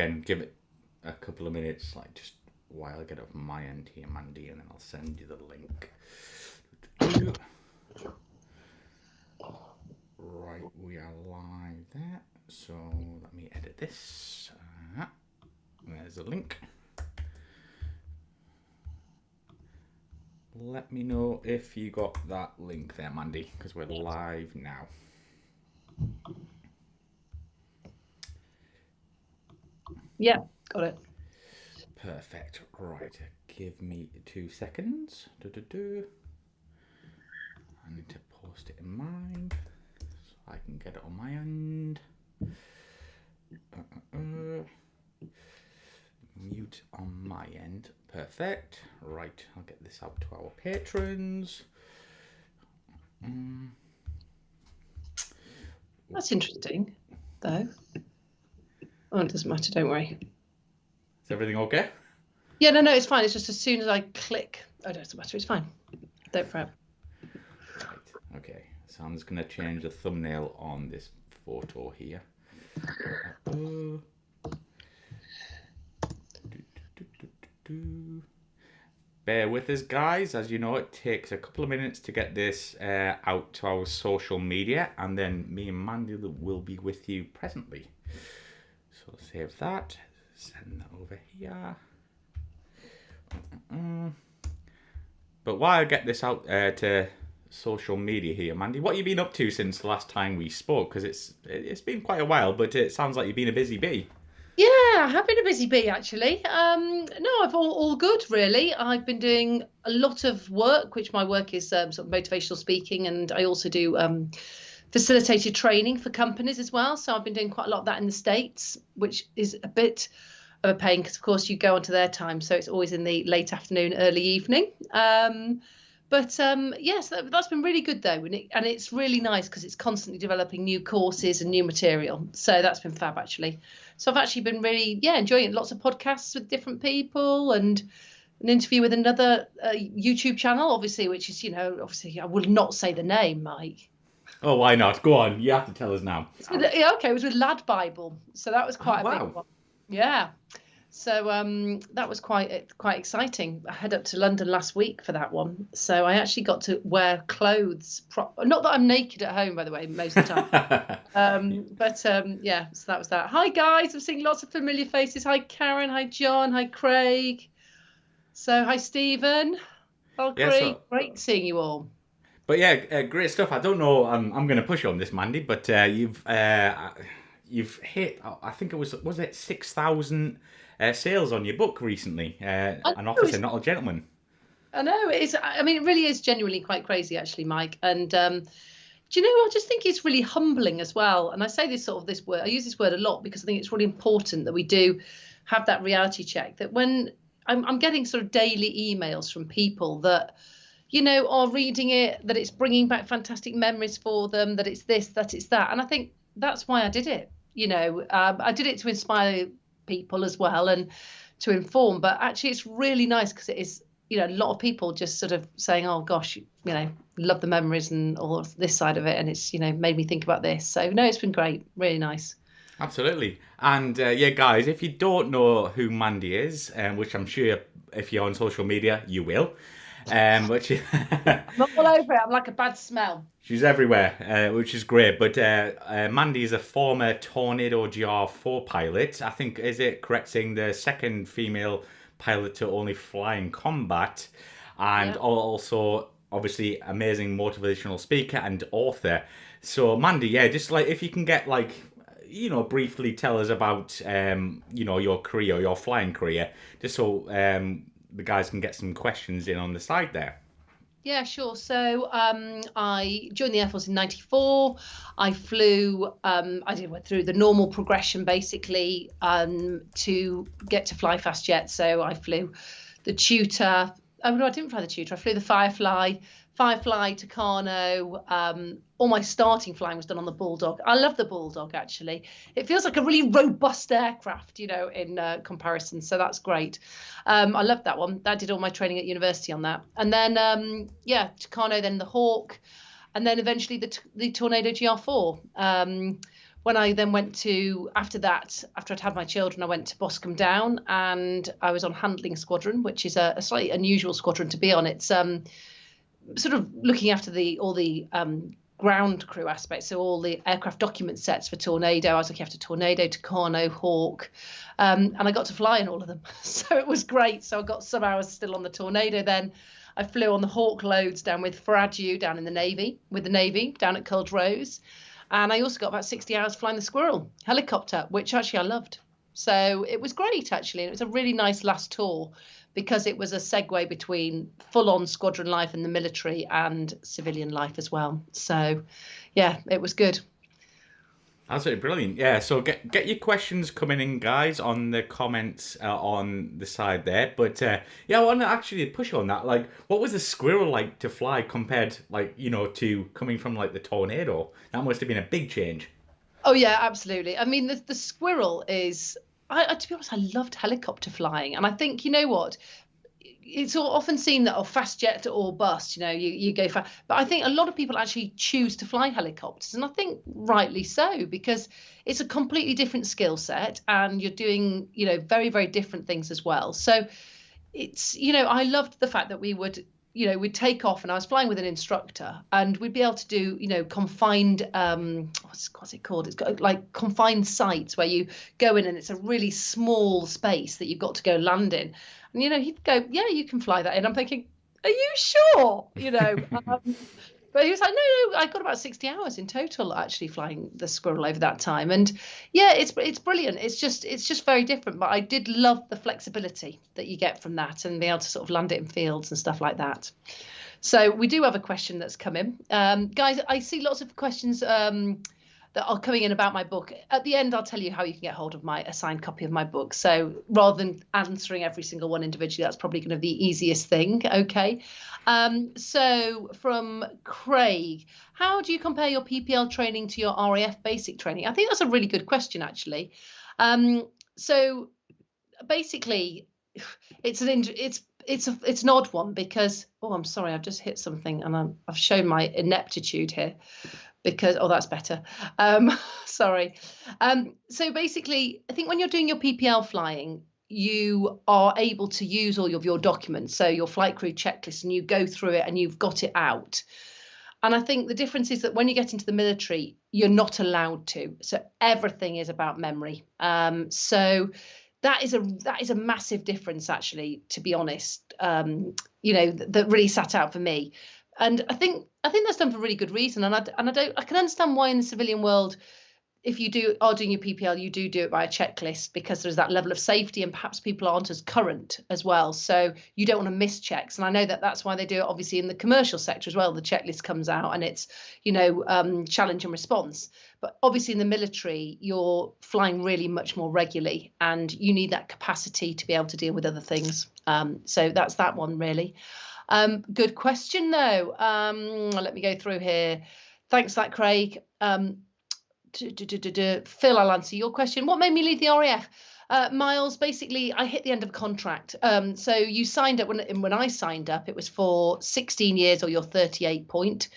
And give it a couple of minutes, like just while I get up my end here, Mandy, and then I'll send you the link. Right, we are live there. So let me edit this. There's a link. Let me know if you got that link there, Mandy, because we're live now. Yeah, got it. Perfect. Right, give me 2 seconds. I need to post it in mine so I can get it on my end. Mute on my end. Perfect. Right, I'll get this out to our patrons. That's interesting, though. Oh, it doesn't matter, don't worry. Is everything okay? Yeah, no, it's fine. It's just as soon as I click, oh, it doesn't matter. It's fine. Don't fret. Right, okay. So I'm just going to change the thumbnail on this photo here. Bear with us, guys. As you know, it takes a couple of minutes to get this out to our social media, and then me and Mandy will be with you presently. So save that, send that over here. But while I get this out to social media here, Mandy, what have you been up to since the last time we spoke? Because it's been quite a while, but it sounds like you've been a busy bee. Yeah, I have been a busy bee, actually. No, I've all good, really. I've been doing a lot of work, which my work is sort of motivational speaking, and I also do facilitated training for companies as well. So I've been doing quite a lot of that in the States, which is a bit of a pain because, of course, you go onto their time. So it's always in the late afternoon, early evening. Yes, that's been really good, though. And it's really nice because it's constantly developing new courses and new material. So that's been fab, actually. So I've actually been really, enjoying it. Lots of podcasts with different people and an interview with another YouTube channel, obviously, which is, obviously I will not say the name, Mike. Oh, why not? Go on. You have to tell us now. It was with Lad Bible. So that was quite a wow. big one. Yeah. So that was quite exciting. I head up to London last week for that one. So I actually got to wear clothes. Not that I'm naked at home, by the way, most of the time. So that was that. Hi, guys. I'm seeing lots of familiar faces. Hi, Karen. Hi, John. Hi, Craig. So hi, Stephen. Valkyrie. Great seeing you all. But yeah, great stuff. I don't know. I'm going to push on this, Mandy, but you've hit. I think it was it 6,000 sales on your book recently. An officer, not a gentleman. I know it is. I mean, it really is genuinely quite crazy, actually, Mike. And do you know? I just think it's really humbling as well. And I say this word. I use this word a lot because I think it's really important that we do have that reality check. That when I'm getting sort of daily emails from people that, are reading it, that it's bringing back fantastic memories for them, that it's this, that it's that. And I think that's why I did it. I did it to inspire people as well and to inform. But actually, it's really nice because it is, a lot of people just sort of saying, oh, gosh, love the memories and all of this side of it. And it's, made me think about this. So, no, it's been great. Really nice. Absolutely. And guys, if you don't know who Mandy is, which I'm sure if you're on social media, you will. I'm all over it. I'm like a bad smell. She's everywhere, which is great. But Mandy is a former Tornado GR4 pilot. I think, is it correct saying the second female pilot to only fly in combat? And also, obviously, amazing motivational speaker and author. So, Mandy, just like if you can get briefly tell us about, your career, your flying career, just so the guys can get some questions in on the side there. Yeah, sure. So I joined the Air Force in '94. I flew, went through the normal progression basically to get to fly fast jet. So I flew the Tutor. Oh, no, I didn't fly the Tutor. I flew the Firefly Tucano. All my starting flying was done on the Bulldog. I love the Bulldog, actually. It feels like a really robust aircraft, in comparison. So that's great. I loved that one. I did all my training at university on that. And then, Tucano, then the Hawk, and then eventually the Tornado GR4, when I then went to, after that, after I'd had my children, I went to Boscombe Down, and I was on handling squadron, which is a slightly unusual squadron to be on. It's sort of looking after all the ground crew aspects, so all the aircraft document sets for Tornado. I was looking after Tornado, Tucano, Hawk, and I got to fly in all of them. So it was great. So I got some hours still on the Tornado. Then I flew on the Hawk loads down with Faradu down in the Navy, with the Navy down at Culdrose. And I also got about 60 hours flying the Squirrel helicopter, which actually I loved. So it was great, actually. And it was a really nice last tour because it was a segue between full-on squadron life in the military and civilian life as well. So, yeah, it was good. Absolutely brilliant. Yeah, so get your questions coming in, guys, on the comments on the side there. But yeah, I want to actually push on that. Like, what was the Squirrel like to fly compared, like, you know, to coming from like the Tornado? That must have been a big change. Oh yeah, absolutely. I mean, the Squirrel is. To be honest, I loved helicopter flying, and I think, you know what, it's often seen that fast jet or bust, you know, you go fast. But I think a lot of people actually choose to fly helicopters, and I think rightly so, because it's a completely different skill set and you're doing, you know, very, very different things as well. So it's, you know, I loved the fact that we would, you know, we'd take off and I was flying with an instructor and we'd be able to do, you know, confined, what's it called? It's got like confined sites where you go in and it's a really small space that you've got to go land in. And, you know, he'd go, yeah, you can fly that in. I'm thinking, are you sure? You know, but he was like, no, I got about 60 hours in total actually flying the Squirrel over that time. And yeah, it's brilliant. It's just very different. But I did love the flexibility that you get from that and be able to sort of land it in fields and stuff like that. So we do have a question that's come in. Guys, I see lots of questions that are coming in about my book. At the end, I'll tell you how you can get hold of a signed copy of my book. So rather than answering every single one individually, that's probably going to be the easiest thing. Okay. So from Craig, how do you compare your PPL training to your RAF basic training? I think that's a really good question, actually. So basically, it's an odd one because, oh, I'm sorry, I've just hit something and I've shown my ineptitude here. Because, oh, that's better. Sorry. So basically, I think when you're doing your PPL flying, you are able to use all of your documents. So your flight crew checklist, and you go through it and you've got it out. And I think the difference is that when you get into the military, you're not allowed to. So everything is about memory. So that is a massive difference, actually, to be honest, you know, that really sat out for me. And I think that's done for a really good reason. And I can understand why in the civilian world, if you are doing your PPL, you do it by a checklist because there's that level of safety and perhaps people aren't as current as well. So you don't want to miss checks. And I know that that's why they do it obviously in the commercial sector as well. The checklist comes out and it's, you know, challenge and response. But obviously in the military, you're flying really much more regularly and you need that capacity to be able to deal with other things. So that's that one really. Good question though. Let me go through here. Thanks for that, Craig. Phil, I'll answer your question. What made me leave the RAF? Miles, basically, I hit the end of a contract. So you signed up when I signed up, it was for 16 years or your 38 point.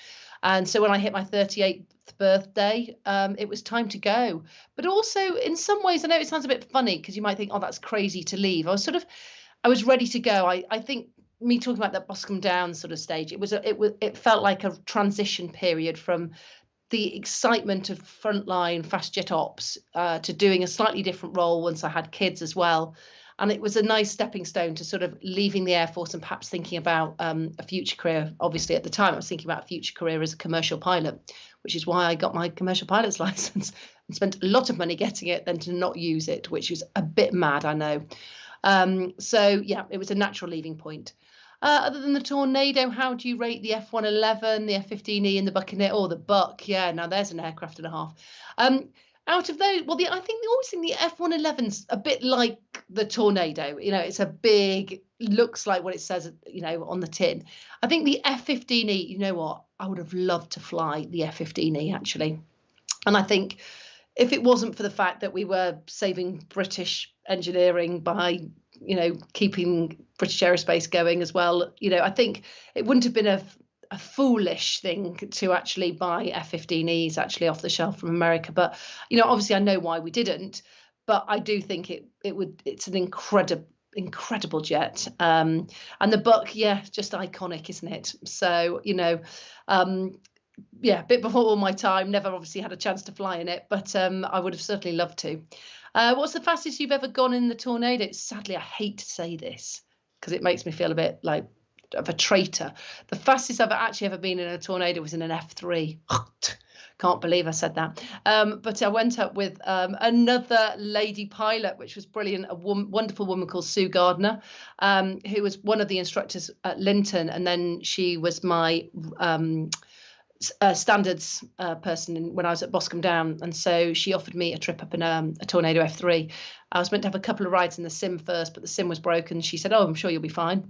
And so when I hit my 38th birthday, it was time to go. But also in some ways, I know it sounds a bit funny because you might think, oh, that's crazy to leave. I was ready to go. I think me talking about that Boscombe Down sort of stage, it felt like a transition period from the excitement of frontline fast jet ops to doing a slightly different role once I had kids as well. And it was a nice stepping stone to sort of leaving the Air Force and perhaps thinking about a future career. Obviously, at the time, I was thinking about a future career as a commercial pilot, which is why I got my commercial pilot's license and spent a lot of money getting it than to not use it, which is a bit mad, I know. So, yeah, it was a natural leaving point. Other than the Tornado, how do you rate the F-111, the F-15E and the Buccaneer? Oh, the Buck. Yeah, now there's an aircraft and a half. Out of those, well, I always think the F-111's a bit like the Tornado. You know, it's a big, looks like what it says, you know, on the tin. I think the F-15E, you know what? I would have loved to fly the F-15E, actually. And I think if it wasn't for the fact that we were saving British engineering by, you know, keeping British aerospace going as well, you know, I think it wouldn't have been a foolish thing to actually buy F-15Es actually off the shelf from America. But, you know, obviously I know why we didn't, but I do think it's an incredible jet. And the Buck, yeah, just iconic, isn't it? So, you know, yeah, a bit before my time, never obviously had a chance to fly in it, but I would have certainly loved to. What's the fastest you've ever gone in the Tornado? Sadly, I hate to say this because it makes me feel a bit like of a traitor. The fastest I've actually ever been in a Tornado was in an F3. Can't believe I said that. But I went up with another lady pilot, which was brilliant, a wonderful woman called Sue Gardner, who was one of the instructors at Linton. And then she was my standards person when I was at Boscombe Down. And so she offered me a trip up in a Tornado F3. I was meant to have a couple of rides in the sim first, but the sim was broken. She said, "Oh, I'm sure you'll be fine."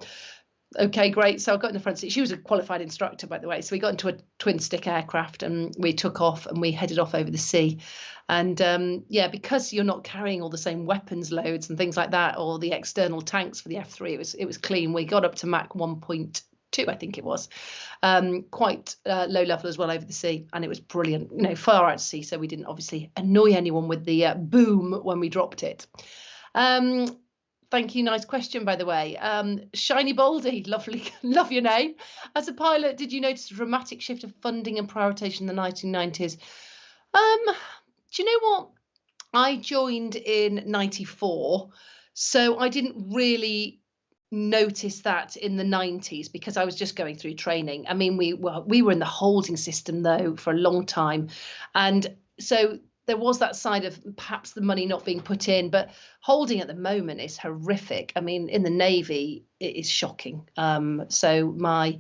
Okay, great. So I got in the front seat. She was a qualified instructor, by the way. So we got into a twin stick aircraft and we took off and we headed off over the sea. And yeah, because you're not carrying all the same weapons loads and things like that, or the external tanks for the F3, it was clean. We got up to Mach 1.2, I think it was, quite low level as well over the sea, and it was brilliant. You know, far out to sea, so we didn't obviously annoy anyone with the boom when we dropped it. Thank you. Nice question, by the way. Shiny Baldy, lovely, love your name. As a pilot, did you notice a dramatic shift of funding and prioritization in the 1990s? Do you know what? I joined in 94, so I didn't really notice that in the 90s because I was just going through training. I mean, we were in the holding system though for a long time, and so there was that side of perhaps the money not being put in, but holding at the moment is horrific. I mean, in the Navy, it is shocking. So my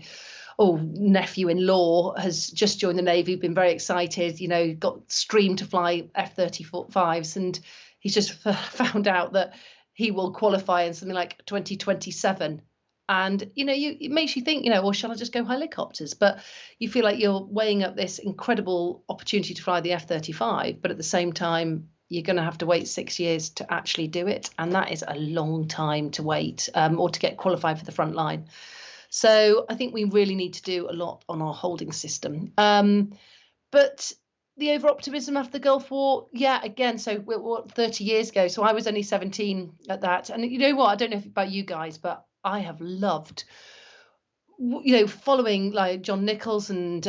nephew-in-law has just joined the Navy, been very excited, you know, got streamed to fly F-35s, and he's just found out that he will qualify in something like 2027. And, you know, it makes you think, you know, or shall I just go helicopters? But you feel like you're weighing up this incredible opportunity to fly the F-35, but at the same time, you're going to have to wait 6 years to actually do it. And that is a long time to wait or to get qualified for the front line. So I think we really need to do a lot on our holding system. But the over-optimism after the Gulf War, yeah, again, so what, 30 years ago. So I was only 17 at that. And you know what? I don't know about you guys, but I have loved, you know, following like John Nichols and,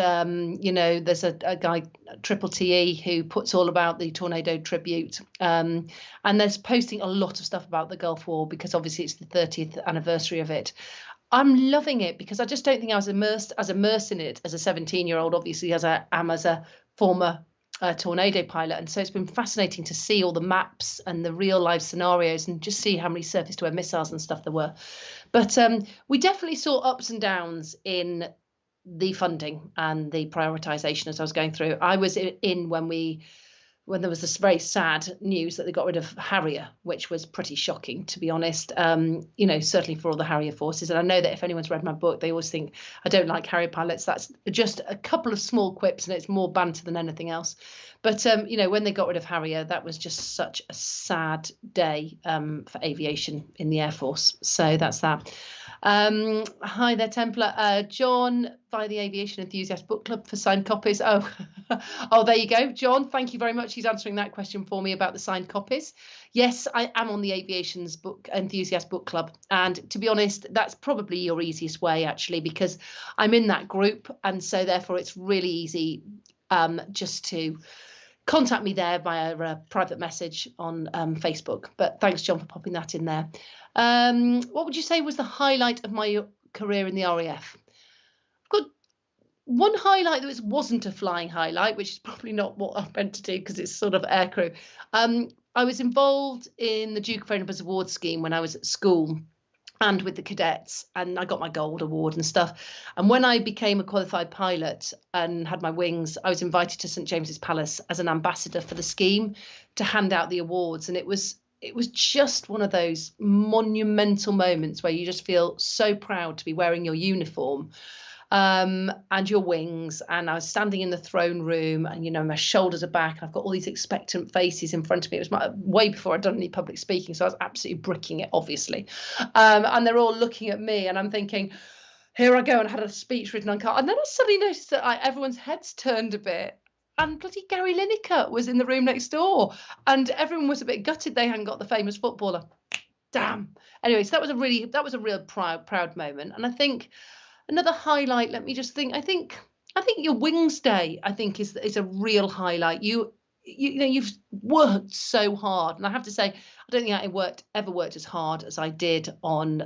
you know, there's a guy, Triple TE, who puts all about the Tornado tribute. And there's posting a lot of stuff about the Gulf War because obviously it's the 30th anniversary of it. I'm loving it because I just don't think I was immersed in it as a 17-year-old, obviously, as I am as a former Tornado pilot. And so it's been fascinating to see all the maps and the real life scenarios and just see how many surface to air missiles and stuff there were. But we definitely saw ups and downs in the funding and the prioritization as I was going through. I was in when there was this very sad news that they got rid of Harrier, which was pretty shocking, to be honest, you know, certainly for all the Harrier forces. And I know that if anyone's read my book, they always think I don't like Harrier pilots. That's just a couple of small quips and it's more banter than anything else. But, you know, when they got rid of Harrier, that was just such a sad day for aviation in the Air Force. So that's that. Hi there, Templar. John, via the Aviation Enthusiast Book Club for signed copies. Oh, there you go. John, thank you very much. He's answering that question for me about the signed copies. Yes, I am on the Aviation's Book Enthusiast Book Club. And to be honest, that's probably your easiest way, actually, because I'm in that group. And so therefore, it's really easy just to contact me there via a private message on Facebook. But thanks, John, for popping that in there. What would you say was the highlight of my career in the RAF? I've got one highlight that wasn't a flying highlight, which is probably not what I meant to do because it's sort of aircrew. I was involved in the Duke of Edinburgh's award scheme when I was at school and with the cadets, and I got my gold award and stuff. And when I became a qualified pilot and had my wings, I was invited to St James's Palace as an ambassador for the scheme to hand out the awards. And it was just one of those monumental moments where you just feel so proud to be wearing your uniform and your wings. And I was standing in the throne room and, you know, my shoulders are back and I've got all these expectant faces in front of me. It was way before I'd done any public speaking, so I was absolutely bricking it, obviously. And they're all looking at me and I'm thinking, here I go, and I had a speech written on card. And then I suddenly noticed that everyone's heads turned a bit. And bloody Gary Lineker was in the room next door. And everyone was a bit gutted they hadn't got the famous footballer. Damn. Anyway, so that was a real proud moment. And I think another highlight, let me just think. I think your Wings Day, I think, is a real highlight. You know, you've worked so hard, and I have to say, I don't think I ever worked as hard as I did on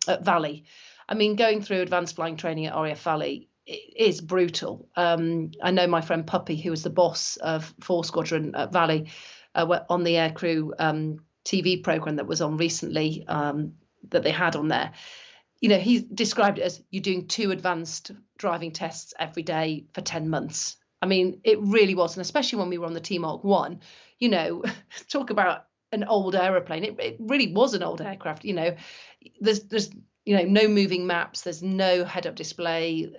at Valley. I mean, going through advanced flying training at RAF Valley, it is brutal. I know my friend Puppy, who was the boss of 4 Squadron at Valley, on the aircrew TV program that was on recently, that they had on there. You know, he described it as you're doing 2 advanced driving tests every day for 10 months. I mean, it really was. And especially when we were on the T-Mark 1, you know, talk about an old aeroplane. It really was an old aircraft. You know, there's you know, no moving maps. There's no head-up display,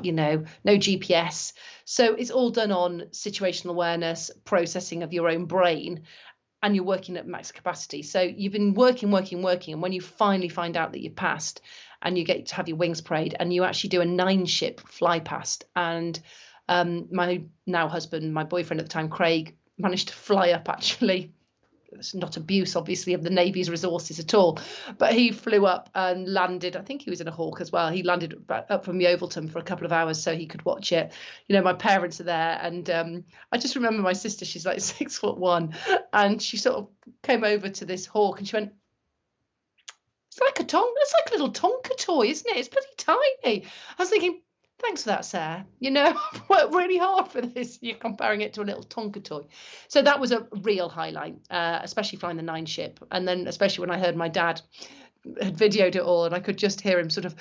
you know, no GPS. So it's all done on situational awareness, processing of your own brain. And you're working at max capacity. So you've been working. And when you finally find out that you've passed and you get to have your wings parade and you actually do a 9-ship fly past. And my now husband, my boyfriend at the time, Craig, managed to fly up actually. It's not abuse, obviously, of the Navy's resources at all. But he flew up and landed. I think he was in a Hawk as well. He landed up from Yeovilton for a couple of hours so he could watch it. You know, my parents are there. And I just remember my sister, she's like 6'1", and she sort of came over to this Hawk and she went, it's like a little Tonka toy, isn't it? It's bloody tiny. I was thinking, thanks for that, Sarah. You know, I've worked really hard for this. You're comparing it to a little Tonka toy. So that was a real highlight, especially flying the 9-ship. And then especially when I heard my dad had videoed it all and I could just hear him sort of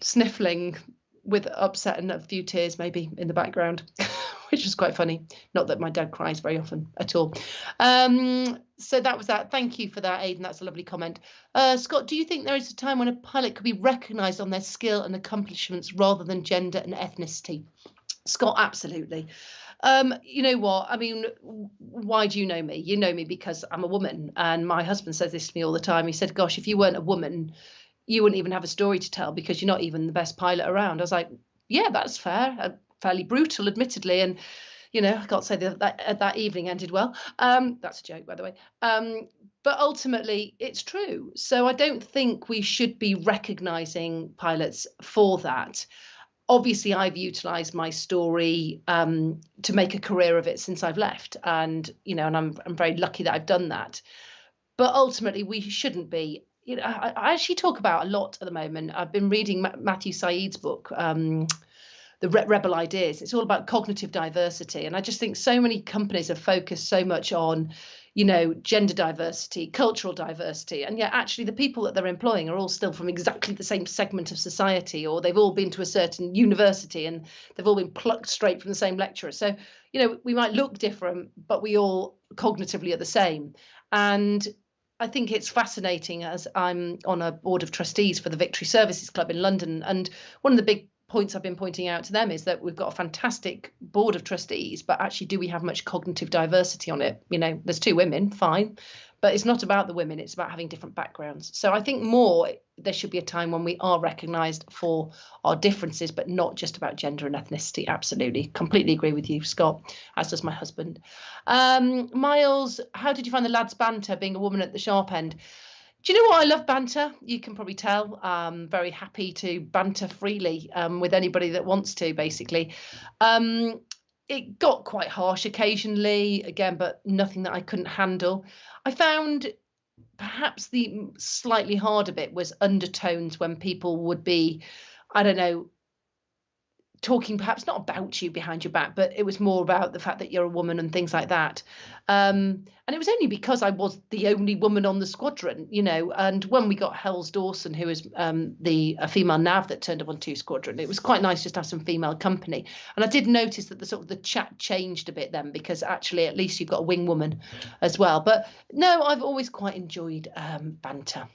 sniffling with upset and a few tears maybe in the background, which was quite funny. Not that my dad cries very often at all. So that was that. Thank you for that, Aidan. That's a lovely comment. Scott, do you think there is a time when a pilot could be recognised on their skill and accomplishments rather than gender and ethnicity? Scott, absolutely. You know what? I mean, why do you know me? You know me because I'm a woman. And my husband says this to me all the time. He said, gosh, if you weren't a woman, you wouldn't even have a story to tell because you're not even the best pilot around. I was like, yeah, that's fair. Fairly brutal, admittedly. And you know, I can't say that evening ended well. That's a joke, by the way. But ultimately, it's true. So I don't think we should be recognising pilots for that. Obviously, I've utilised my story to make a career of it since I've left, and you know, and I'm very lucky that I've done that. But ultimately, we shouldn't be. You know, I actually talk about a lot at the moment. I've been reading Matthew Said's book. The Rebel Ideas. It's all about cognitive diversity. And I just think so many companies have focused so much on, you know, gender diversity, cultural diversity. And yet actually the people that they're employing are all still from exactly the same segment of society, or they've all been to a certain university and they've all been plucked straight from the same lecturer. So, you know, we might look different, but we all cognitively are the same. And I think it's fascinating as I'm on a board of trustees for the Victory Services Club in London. And one of the big points I've been pointing out to them is that we've got a fantastic board of trustees, but actually do we have much cognitive diversity on it? You know, there's 2 women, fine, but it's not about the women, it's about having different backgrounds. So I think more there should be a time when we are recognised for our differences, but not just about gender and ethnicity. Absolutely, completely agree with you, Scott, as does my husband. Miles, how did you find the lads' banter being a woman at the sharp end? Do you know what? I love banter. You can probably tell. I'm very happy to banter freely with anybody that wants to, basically. It got quite harsh occasionally, again, but nothing that I couldn't handle. I found perhaps the slightly harder bit was undertones when people would be, I don't know, talking perhaps not about you behind your back, but it was more about the fact that you're a woman and things like that. And it was only because I was the only woman on the squadron, you know, and when we got Hells Dawson, who was a female nav that turned up on 2 Squadron, it was quite nice just to have some female company. And I did notice that the chat changed a bit then, because actually at least you've got a wing woman as well. But no, I've always quite enjoyed banter.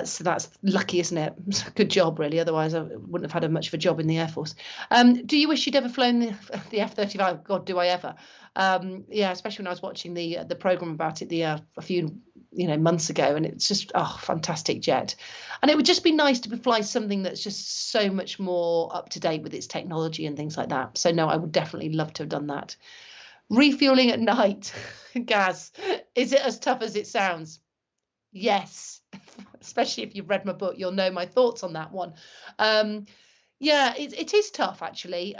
So that's lucky, isn't it? Good job, really. Otherwise, I wouldn't have had much of a job in the Air Force. Do you wish you'd ever flown the F-35? God, do I ever? Yeah, especially when I was watching the program about it a few months ago, and it's just fantastic jet. And it would just be nice to fly something that's just so much more up to date with its technology and things like that. So no, I would definitely love to have done that. Refueling at night, Gaz, is it as tough as it sounds? Yes, especially if you've read my book, you'll know my thoughts on that one. Yeah, it is tough actually.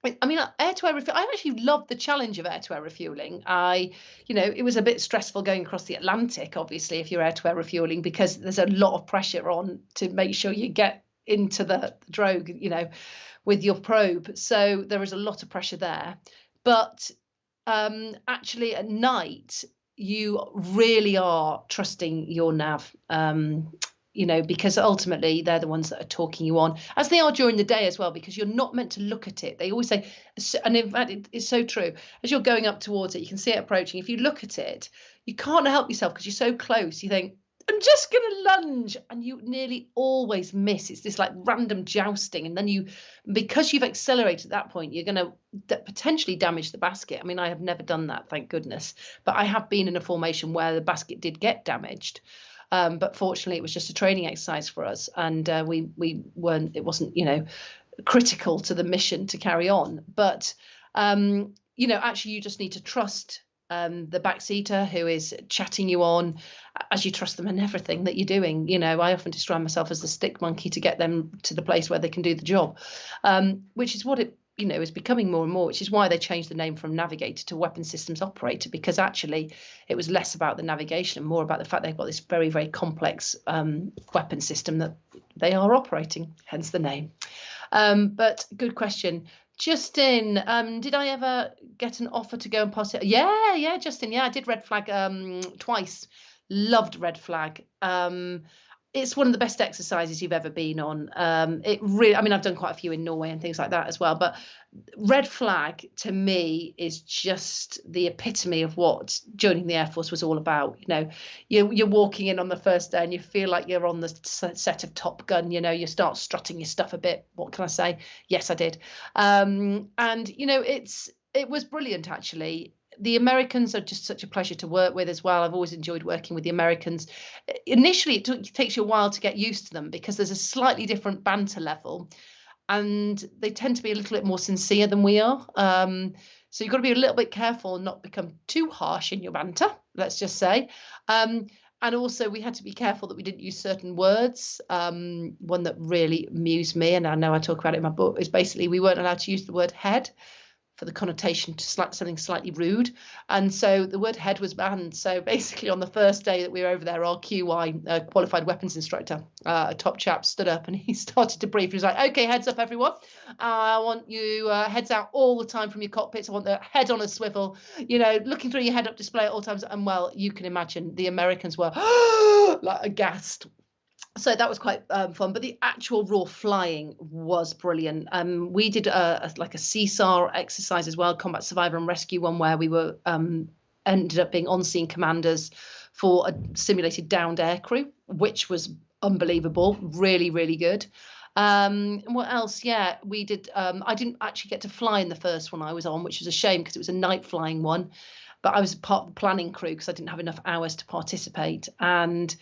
I mean, air-to-air refueling, I actually love the challenge of air-to-air refueling. It was a bit stressful going across the Atlantic, obviously, if you're air-to-air refueling, because there's a lot of pressure on to make sure you get into the drogue, with your probe. So there is a lot of pressure there. But actually at night, you really are trusting your nav. Because ultimately they're the ones that are talking you on, as they are during the day as well, because you're not meant to look at it. They always say, and in fact, it's so true. As you're going up towards it, you can see it approaching. If you look at it, you can't help yourself because you're so close. You think, I'm just going to lunge, and you nearly always miss. It's this like random jousting, and then because you've accelerated at that point, you're going to potentially damage the basket. I mean, I have never done that, thank goodness, but I have been in a formation where the basket did get damaged. But fortunately, it was just a training exercise for us, and we weren't. It wasn't, critical to the mission to carry on. But actually, you just need to trust the backseater who is chatting you on, as you trust them in everything that you're doing. I often describe myself as the stick monkey to get them to the place where they can do the job, which is what it is becoming more and more, which is why they changed the name from navigator to weapon systems operator, because actually it was less about the navigation and more about the fact they've got this very, very complex weapon system that they are operating, hence the name. But good question. Justin, did I ever get an offer to go and pass it? Yeah, Justin. Yeah, I did red flag twice. Loved red flag. It's one of the best exercises you've ever been on. It really, I mean, I've done quite a few in Norway and things like that as well, but red flag to me is just the epitome of what joining the Air Force was all about. You're walking in on the first day and you feel like you're on the set of Top Gun. You start strutting your stuff a bit. What can I say? Yes, I did. And it was brilliant actually. The Americans are just such a pleasure to work with as well. I've always enjoyed working with the Americans. Initially, it takes you a while to get used to them because there's a slightly different banter level, and they tend to be a little bit more sincere than we are. So you've got to be a little bit careful and not become too harsh in your banter, let's just say. And also we had to be careful that we didn't use certain words. One that really amused me, and I know I talk about it in my book, is basically we weren't allowed to use the word head for the connotation to something slightly rude. And so the word head was banned. So basically on the first day that we were over there, our QI, qualified weapons instructor, a top chap, stood up and he started to brief. He was like, okay, heads up, everyone. I want you heads out all the time from your cockpits. I want the head on a swivel, looking through your head-up display at all times. And well, you can imagine the Americans were like aghast. So that was quite fun, but the actual raw flying was brilliant. We did a CSAR exercise as well, combat survival and rescue one, where we were ended up being on-scene commanders for a simulated downed aircrew, which was unbelievable, really, really good. What else? Yeah, we did. I didn't actually get to fly in the first one I was on, which was a shame because it was a night flying one, but I was part of the planning crew because I didn't have enough hours to participate. And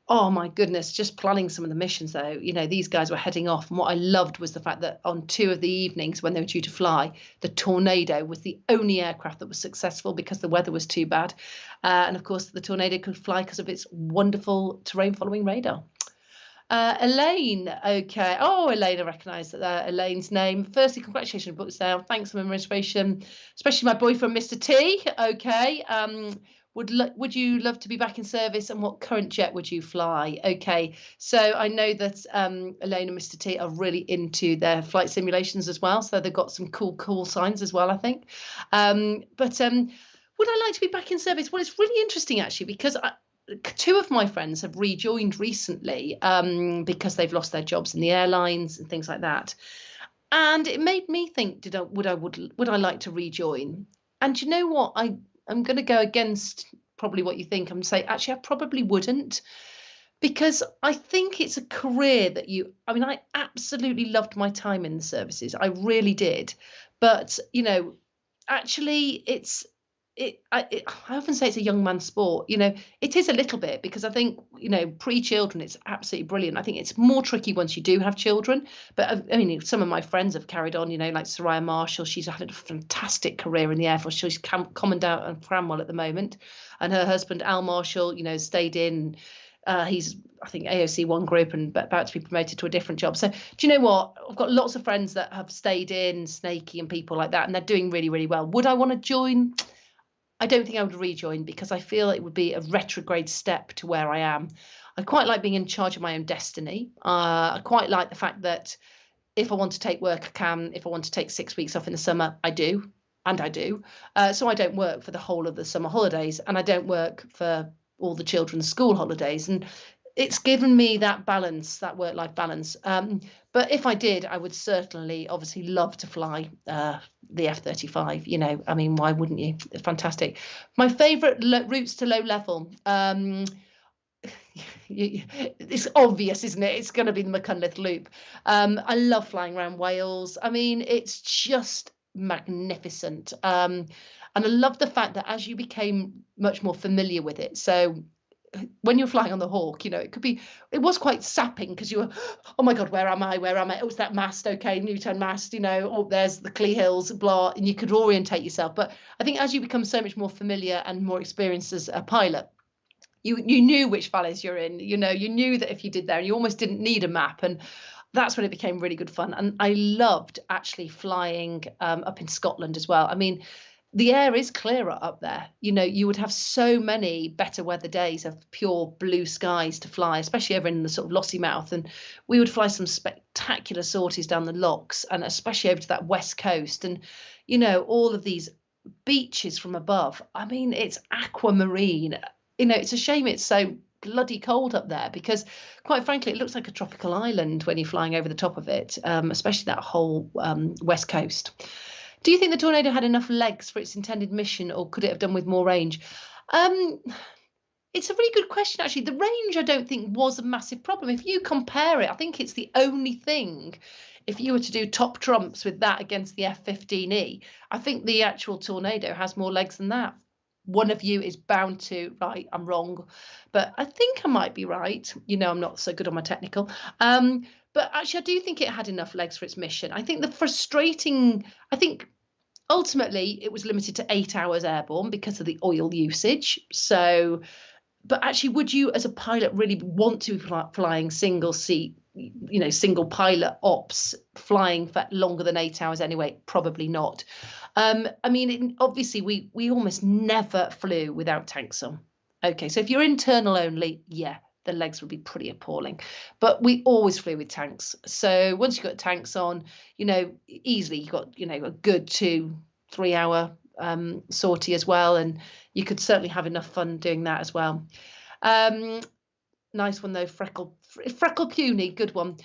oh my goodness, just planning some of the missions though, these guys were heading off. And what I loved was the fact that on 2 of the evenings when they were due to fly, the Tornado was the only aircraft that was successful because the weather was too bad. And of course, the Tornado could fly because of its wonderful terrain following radar. Elaine, okay. Oh, Elaine, I recognise Elaine's name. Firstly, congratulations on the book sale. Thanks for my inspiration, especially my boyfriend, Mr. T. Okay. Would you love to be back in service, and what current jet would you fly? Okay, so I know that Elaine and Mr. T are really into their flight simulations as well, so they've got some cool signs as well, I think. But would I like to be back in service? Well, it's really interesting actually, because 2 of my friends have rejoined recently because they've lost their jobs in the airlines and things like that, and it made me think: would I like to rejoin? And you know what? I'm going to go against probably what you think. I'm going to say, actually, I probably wouldn't, because I think it's a career that I absolutely loved my time in the services. I really did. But, actually, I often say it's a young man's sport. It is a little bit, because I think, pre-children, it's absolutely brilliant. I think it's more tricky once you do have children. But I mean, some of my friends have carried on, like Soraya Marshall. She's had a fantastic career in the Air Force. She's commandant at Cranwell at the moment. And her husband, Al Marshall, stayed in. He's, I think, AOC 1 group and about to be promoted to a different job. So do you know what? I've got lots of friends that have stayed in, Snakey and people like that, and they're doing really, really well. Would I want to join? I don't think I would rejoin, because I feel it would be a retrograde step to where I am. I quite like being in charge of my own destiny. I quite like the fact that if I want to take work, I can. If I want to take 6 weeks off in the summer, I do. And I do. So I don't work for the whole of the summer holidays, and I don't work for all the children's school holidays. And it's given me that balance, that work-life balance. But if I did, I would certainly, obviously, love to fly the F-35. I mean, why wouldn't you? Fantastic. My favourite routes to low level. It's obvious, isn't it? It's going to be the Machynlleth Loop. I love flying around Wales. I mean, it's just magnificent. And I love the fact that as you became much more familiar with it, so when you're flying on the Hawk, it was quite sapping, because you were, oh my God, where am I? Oh, it's that mast. Okay, Newton mast, oh, there's the Clee Hills, blah, and you could orientate yourself. But I think as you become so much more familiar and more experienced as a pilot, you knew which valleys you're in, you knew that if you did there, you almost didn't need a map. And that's when it became really good fun. And I loved actually flying up in Scotland as well. I mean, the air is clearer up there. You would have so many better weather days of pure blue skies to fly, especially over in the sort of Lossiemouth. And we would fly some spectacular sorties down the lochs, and especially over to that west coast. And, all of these beaches from above. I mean, it's aquamarine. It's a shame it's so bloody cold up there, because quite frankly, it looks like a tropical island when you're flying over the top of it, especially that whole west coast. Do you think the Tornado had enough legs for its intended mission, or could it have done with more range? It's a really good question, actually. The range, I don't think, was a massive problem. If you compare it, I think it's the only thing. If you were to do top trumps with that against the F-15E, I think the actual Tornado has more legs than that. One of you is bound to, right, I'm wrong, but I think I might be right. I'm not so good on my technical. But actually, I do think it had enough legs for its mission. I think ultimately it was limited to 8 hours airborne because of the oil usage. So, but actually, would you as a pilot really want to be flying single seat, single pilot ops, flying for longer than 8 hours anyway? Probably not. I mean, obviously, we almost never flew without tanks on. Okay, so if you're internal only, yeah, the legs would be pretty appalling. But we always flew with tanks. So once you've got tanks on, easily you've got, a good 2-3 hour sortie as well. And you could certainly have enough fun doing that as well. Nice one though, Freckle Puny, good one.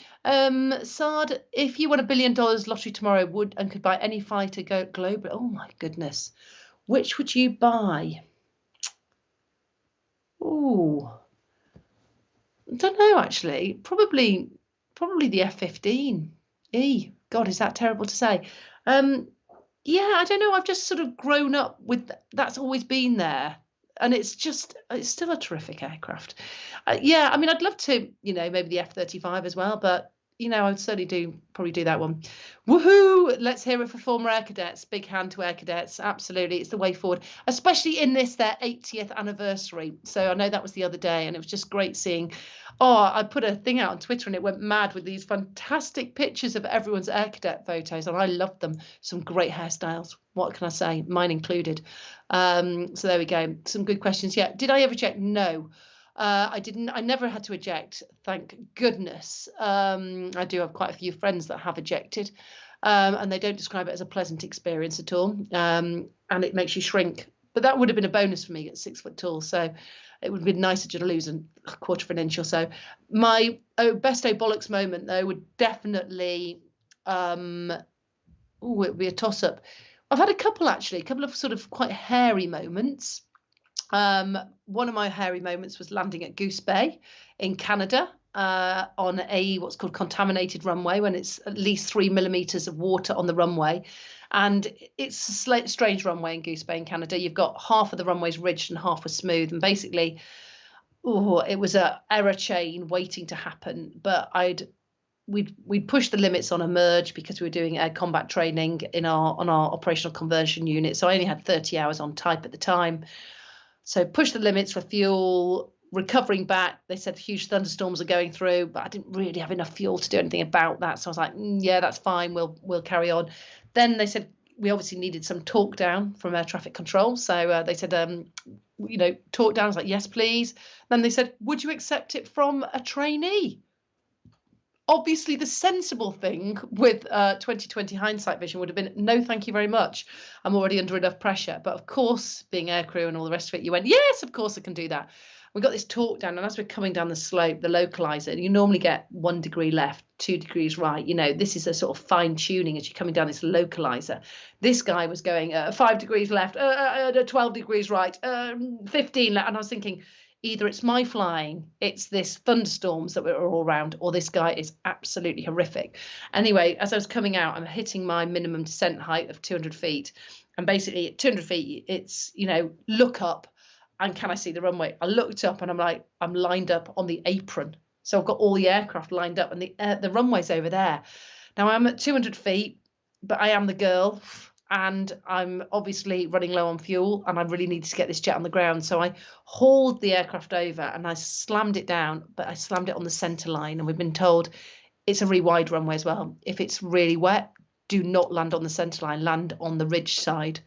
Sard, if you won $1 billion lottery tomorrow, could buy any fighter go global? Oh my goodness, which would you buy? Oh, I don't know actually. Probably the F-15E. God, is that terrible to say? Yeah, I don't know. I've just sort of grown up with that's always been there. And it's still a terrific aircraft. Yeah, I mean, I'd love to, maybe the F-35 as well, but, I would certainly probably do that one. Woohoo! Let's hear it for former Air Cadets. Big hand to Air Cadets. Absolutely. It's the way forward, especially in their 80th anniversary. So I know that was the other day, and it was just great seeing. Oh, I put a thing out on Twitter and it went mad with these fantastic pictures of everyone's Air Cadet photos, and I loved them. Some great hairstyles. What can I say? Mine included. So there we go. Some good questions. Yeah. Did I ever eject? No. I didn't. I never had to eject, thank goodness. I do have quite a few friends that have ejected, and they don't describe it as a pleasant experience at all. And it makes you shrink. But that would have been a bonus for me at 6 foot tall. So it would have been nicer to lose a quarter of an inch or so. My best bollocks moment though would definitely, it would be a toss up. I've had a couple actually, a couple of sort of quite hairy moments. One of my hairy moments was landing at Goose Bay in Canada. on what's called contaminated runway, when it's at least 3 millimeters of water on the runway. And it's a strange runway in Goose Bay in Canada. You've got half of the runways ridged and half was smooth. And basically, it was a error chain waiting to happen. But we'd pushed the limits on a merge because we were doing air combat training on our operational conversion unit. So I only had 30 hours on type at the time. So pushed the limits for fuel. Recovering back, they said huge thunderstorms are going through, but I didn't really have enough fuel to do anything about that. So I was like, yeah, that's fine. We'll carry on. Then they said we obviously needed some talk down from air traffic control. So they said, talk down. I was like, yes, please. Then they said, would you accept it from a trainee? Obviously, the sensible thing with 2020 hindsight vision would have been, no, thank you very much. I'm already under enough pressure. But of course, being aircrew and all the rest of it, you went, yes, of course I can do that. We got this talk down, and as we're coming down the slope, the localizer, you normally get 1 degree left, 2 degrees right. This is a sort of fine tuning as you're coming down this localizer. This guy was going 5 degrees left, 12 degrees right, 15 left. And I was thinking, either it's my flying, it's this thunderstorms that were all around, or this guy is absolutely horrific. Anyway, as I was coming out, I'm hitting my minimum descent height of 200 feet. And basically at 200 feet, it's, look up. And can I see the runway? I looked up and I'm like, I'm lined up on the apron. So I've got all the aircraft lined up and the runway's over there. Now I'm at 200 feet, but I am the girl and I'm obviously running low on fuel and I really needed to get this jet on the ground. So I hauled the aircraft over and I slammed it down, but I slammed it on the center line. And we've been told it's a really wide runway as well. If it's really wet, do not land on the center line, land on the ridge side.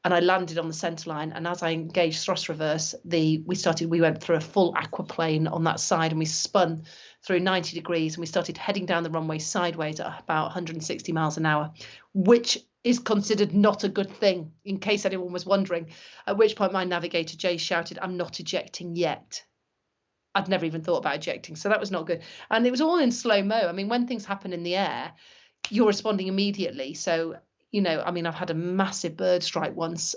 And I landed on the centre line, and as I engaged thrust reverse, we went through a full aquaplane on that side, and we spun through 90 degrees, and we started heading down the runway sideways at about 160 miles an hour, which is considered not a good thing, in case anyone was wondering. At which point my navigator, Jay, shouted, "I'm not ejecting yet." I'd never even thought about ejecting, so that was not good. And it was all in slow-mo. I mean, when things happen in the air, you're responding immediately. So I've had a massive bird strike once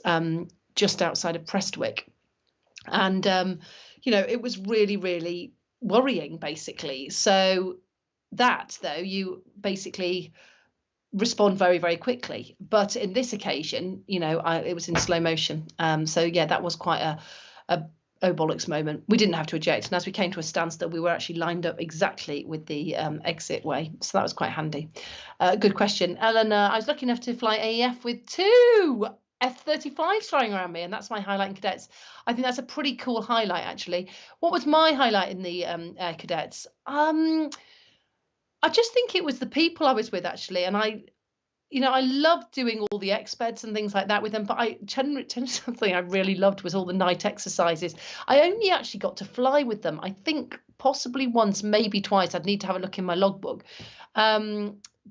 just outside of Prestwick. And, it was really, really worrying, basically. So that, though, you basically respond very, very quickly. But in this occasion, it was in slow motion. That was quite a oh bollocks moment. We didn't have to eject. And as we came to a standstill, we were actually lined up exactly with the exit way. So that was quite handy. Good question. Ellen, I was lucky enough to fly AEF with 2 F-35s flying around me. And that's my highlight in cadets. I think that's a pretty cool highlight, actually. What was my highlight in the air cadets? I just think it was the people I was with, actually. And I loved doing all the expeds and things like that with them, but something I really loved was all the night exercises. I only actually got to fly with them, I think possibly once, maybe twice. I'd need to have a look in my logbook.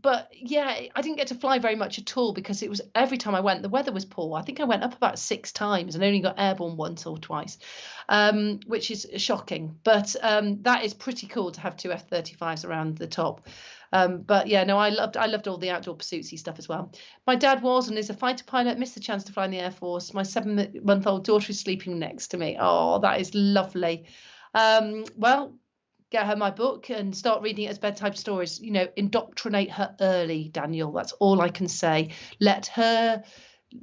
But yeah, I didn't get to fly very much at all because it was every time I went, the weather was poor. I think I went up about 6 times and only got airborne once or twice, which is shocking. But that is pretty cool to have 2 F-35s around the top. But yeah, no, I loved all the outdoor pursuitsy stuff as well. My dad was and is a fighter pilot, missed the chance to fly in the Air Force. My 7-month-old daughter is sleeping next to me. Oh, that is lovely. Well, get her my book and start reading it as bedtime stories. Indoctrinate her early, Daniel. That's all I can say. Let her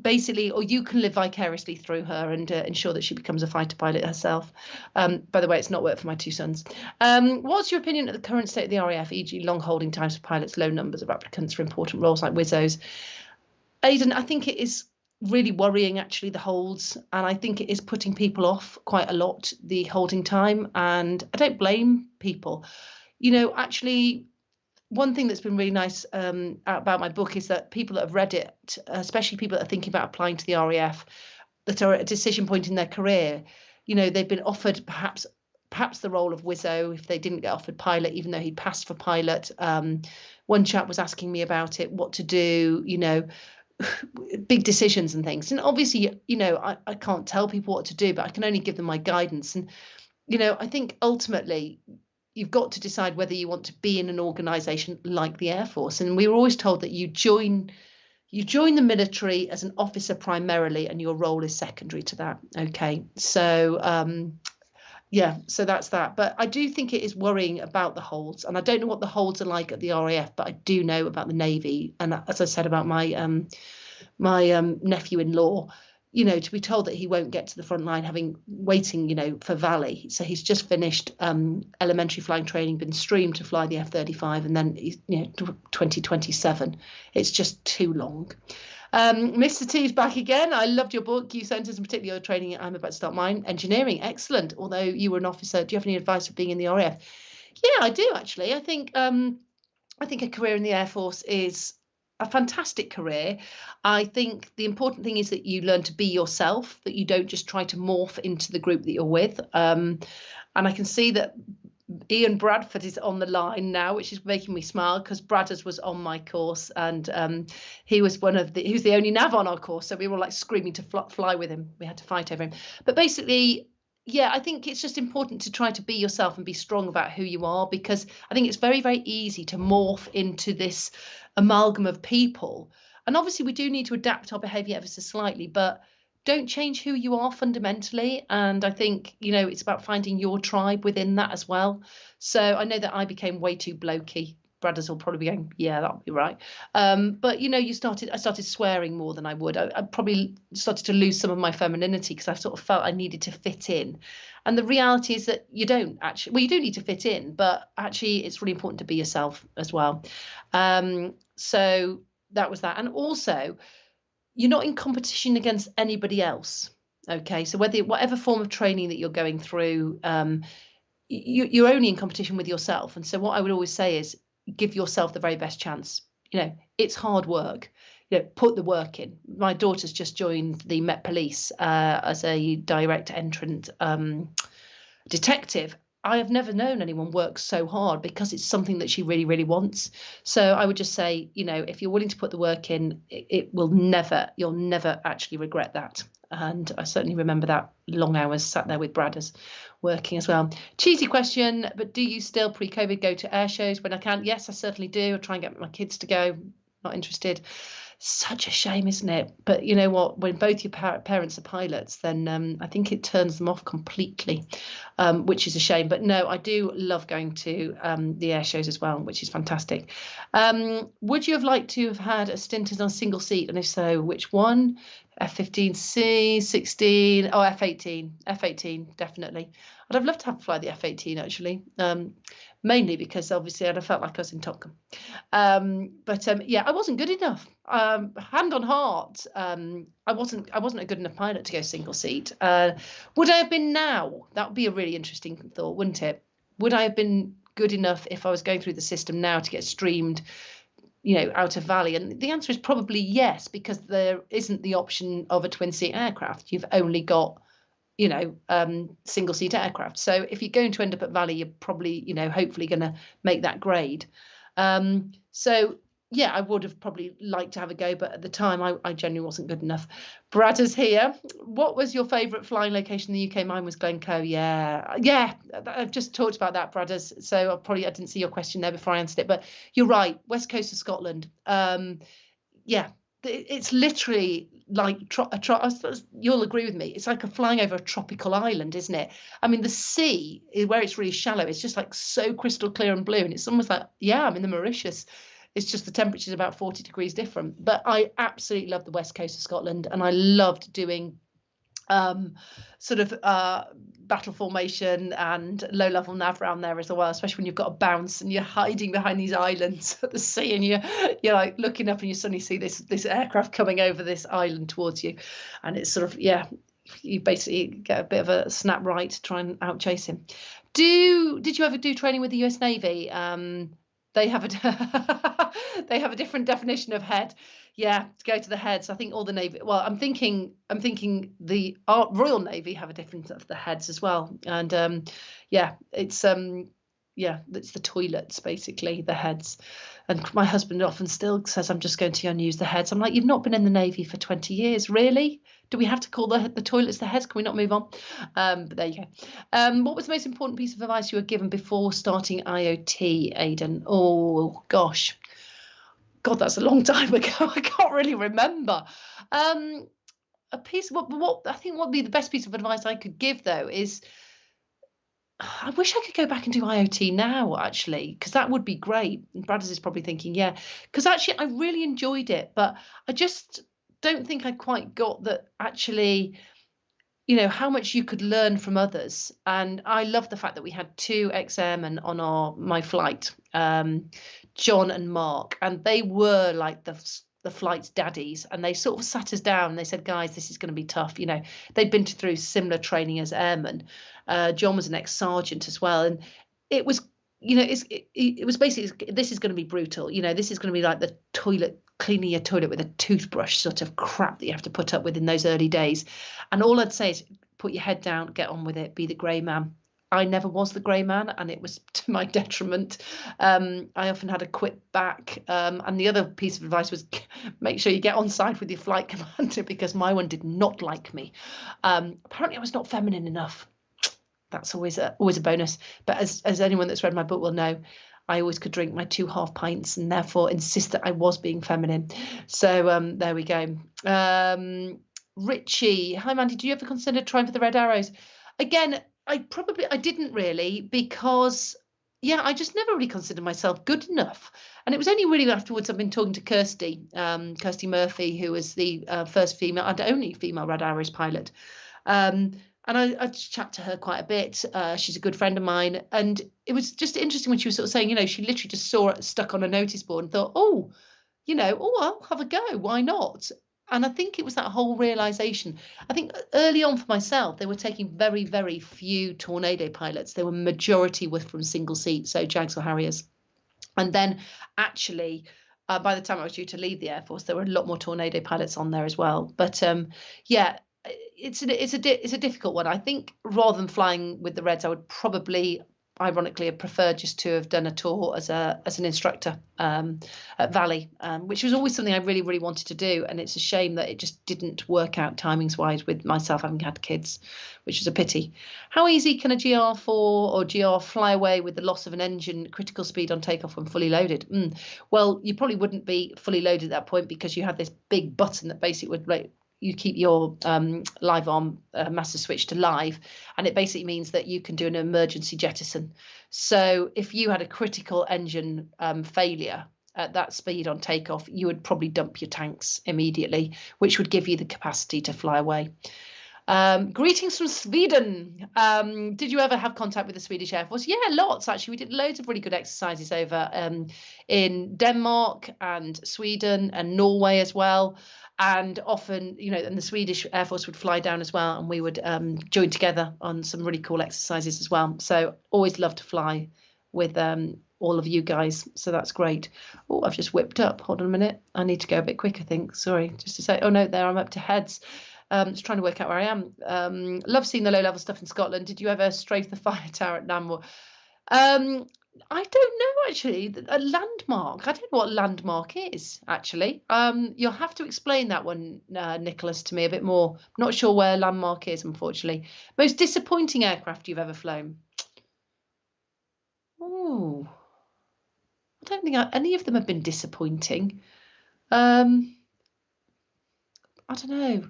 basically, or you can live vicariously through her and ensure that she becomes a fighter pilot herself. By the way, it's not worked for my 2 sons. What's your opinion of the current state of the RAF, e.g. long holding times for pilots, low numbers of applicants for important roles like WISOs? Aidan, I think it is really worrying, actually, the holds, and I think it is putting people off quite a lot, the holding time, and I don't blame people. Actually, one thing that's been really nice about my book is that people that have read it, especially people that are thinking about applying to the RAF, that are at a decision point in their career, they've been offered perhaps the role of WISO if they didn't get offered pilot, even though he'd passed for pilot. One chap was asking me about it, what to do, big decisions and things. And obviously, I can't tell people what to do, but I can only give them my guidance. And, I think ultimately you've got to decide whether you want to be in an organisation like the Air Force. And we were always told that you join the military as an officer primarily, and your role is secondary to that. Okay, so Yeah, so that's that. But I do think it is worrying about the holds, and I don't know what the holds are like at the RAF, but I do know about the Navy, and as I said about my nephew-in-law, to be told that he won't get to the front line having waiting, for Valley. So he's just finished elementary flying training, been streamed to fly the F-35, and then he's 2027. It's just too long. Mr. T's back again. I loved your book. You sent us, and particularly your training. I'm about to start mine. Engineering, excellent. Although you were an officer, do you have any advice for being in the RAF? Yeah, I do actually. I think a career in the Air Force is a fantastic career. I think the important thing is that you learn to be yourself, that you don't just try to morph into the group that you're with. And I can see that Ian Bradford is on the line now, which is making me smile, because Bradders was on my course, and he was he was the only nav on our course, so we were all like screaming to fly with him. We had to fight over him. But basically, yeah, I think it's just important to try to be yourself and be strong about who you are, because I think it's very, very easy to morph into this amalgam of people. And obviously we do need to adapt our behaviour ever so slightly, but don't change who you are fundamentally. And I think, it's about finding your tribe within that as well. So I know that I became way too blokey. Bradders will probably be going, yeah, that'll be right. But I started swearing more than I would. I probably started to lose some of my femininity, because I sort of felt I needed to fit in. And the reality is that you don't actually, well, you do need to fit in, but actually it's really important to be yourself as well. So that was that. And also, you're not in competition against anybody else. Okay, so whatever form of training that you're going through, you're only in competition with yourself. And so what I would always say is, give yourself the very best chance. It's hard work. Put the work in. My daughter's just joined the Met Police as a direct entrant detective. I have never known anyone work so hard, because it's something that she really, really wants. So I would just say, if you're willing to put the work in, you'll never actually regret that. And I certainly remember that long hours sat there with Bradders working as well. Cheesy question, but do you still pre-COVID go to air shows when I can? Yes, I certainly do. I try and get my kids to go. Not interested. Such a shame, isn't it? But you know what, when both your parents are pilots, then I think it turns them off completely, which is a shame. But no, I do love going to the air shows as well, which is fantastic. Would you have liked to have had a stint as on a single seat, and if so, which one? F-15C, 16, F-18, definitely. I'd have loved to have fly the F-18 actually, mainly because obviously I'd have felt like I was in Top Gun. But yeah, I wasn't good enough. Hand on heart, I wasn't a good enough pilot to go single seat. Would I have been now? That would be a really interesting thought, wouldn't it? Would I have been good enough if I was going through the system now to get streamed, out of Valley? And the answer is probably yes, because there isn't the option of a twin seat aircraft. You've only got, single seat aircraft. So if you're going to end up at Valley, you're probably, hopefully going to make that grade. So yeah, I would have probably liked to have a go, but at the time I genuinely wasn't good enough. Bradders here. What was your favourite flying location in the UK? Mine was Glencoe. Yeah. I've just talked about that, Bradders. So I didn't see your question there before I answered it, but you're right. West coast of Scotland. Yeah, it's literally like you'll agree with me. It's like flying over a tropical island, isn't it? I mean, the sea, where it's really shallow, it's just like so crystal clear and blue, and it's almost like, yeah, I'm in the Mauritius. It's just the temperature is about 40 degrees different. But I absolutely love the west coast of Scotland, and I loved doing battle formation and low level nav around there as well, especially when you've got a bounce and you're hiding behind these islands at the sea, and you're like looking up and you suddenly see this aircraft coming over this island towards you, and it's sort of, yeah, you basically get a bit of a snap right to try and outchase him. Did you ever do training with the US Navy? They have a different definition of head. Yeah, to go to the heads. I think all the Navy. Well, I'm thinking the Royal Navy have a different of the heads as well. And it's the toilets basically, the heads. And my husband often still says, I'm just going to unuse the heads. I'm like, you've not been in the Navy for 20 years, really? Do we have to call the toilets the heads? Can we not move on? But there you go. What was the most important piece of advice you were given before starting IoT, Aidan? Oh, gosh. God, that's a long time ago. I can't really remember. What I think what would be the best piece of advice I could give, though, is I wish I could go back and do IoT now, actually, because that would be great. And Bradders is probably thinking, yeah, because actually I really enjoyed it, but I just don't think I quite got that actually, how much you could learn from others. And I love the fact that we had two ex-airmen on my flight, John and Mark, and they were like the flight's daddies, and they sort of sat us down and they said, guys, this is going to be tough. They'd been through similar training as airmen. John was an ex-sergeant as well, and it was it was basically, this is going to be brutal. This is going to be like the toilet, cleaning your toilet with a toothbrush sort of crap that you have to put up with in those early days. And all I'd say is put your head down, get on with it, be the grey man. I never was the grey man, and it was to my detriment. I often had a quit back. And the other piece of advice was make sure you get on side with your flight commander, because my one did not like me. Apparently I was not feminine enough. That's always a bonus. But as anyone that's read my book will know, I always could drink my 2 half pints and therefore insist that I was being feminine. So there we go. Richie, hi Mandy, do you ever consider trying for the Red Arrows? Again, I didn't really, because I just never really considered myself good enough. And it was only really afterwards I've been talking to Kirsty Murphy, who was the first female and only female Red Arrows pilot. And I chat to her quite a bit. She's a good friend of mine. And it was just interesting when she was sort of saying, she literally just saw it stuck on a notice board and thought, I'll have a go. Why not? And I think it was that whole realization. I think early on for myself, they were taking very, very few Tornado pilots. They were majority were from single seat, so Jags or Harriers. And then actually, by the time I was due to leave the Air Force, there were a lot more Tornado pilots on there as well. But it's a difficult one. I think rather than flying with the Reds, I would probably, ironically, have preferred just to have done a tour as an instructor at Valley, which was always something I really, really wanted to do. And it's a shame that it just didn't work out timings wise with myself having had kids, which is a pity. How easy can a GR4 or GR fly away with the loss of an engine, critical speed on takeoff when fully loaded? Well, you probably wouldn't be fully loaded at that point, because you had this big button that basically would you keep your live arm master switch to live, and it basically means that you can do an emergency jettison. So if you had a critical engine failure at that speed on takeoff, you would probably dump your tanks immediately, which would give you the capacity to fly away. Greetings from Sweden. Did you ever have contact with the Swedish Air Force? Yeah, lots actually. We did loads of really good exercises over in Denmark and Sweden and Norway as well. And often, and the Swedish Air Force would fly down as well, and we would join together on some really cool exercises as well. So always love to fly with all of you guys. So that's great. Oh, I've just whipped up. Hold on a minute. I need to go a bit quick, I think. Sorry, just to say, oh no, there I'm up to heads. Just trying to work out where I am. Love seeing the low-level stuff in Scotland. Did you ever strafe the fire tower at Naval? I don't know, actually. A landmark. I don't know what landmark is, actually. You'll have to explain that one, Nicholas, to me a bit more. I'm not sure where landmark is, unfortunately. Most disappointing aircraft you've ever flown? Oh, I don't think any of them have been disappointing. I don't know.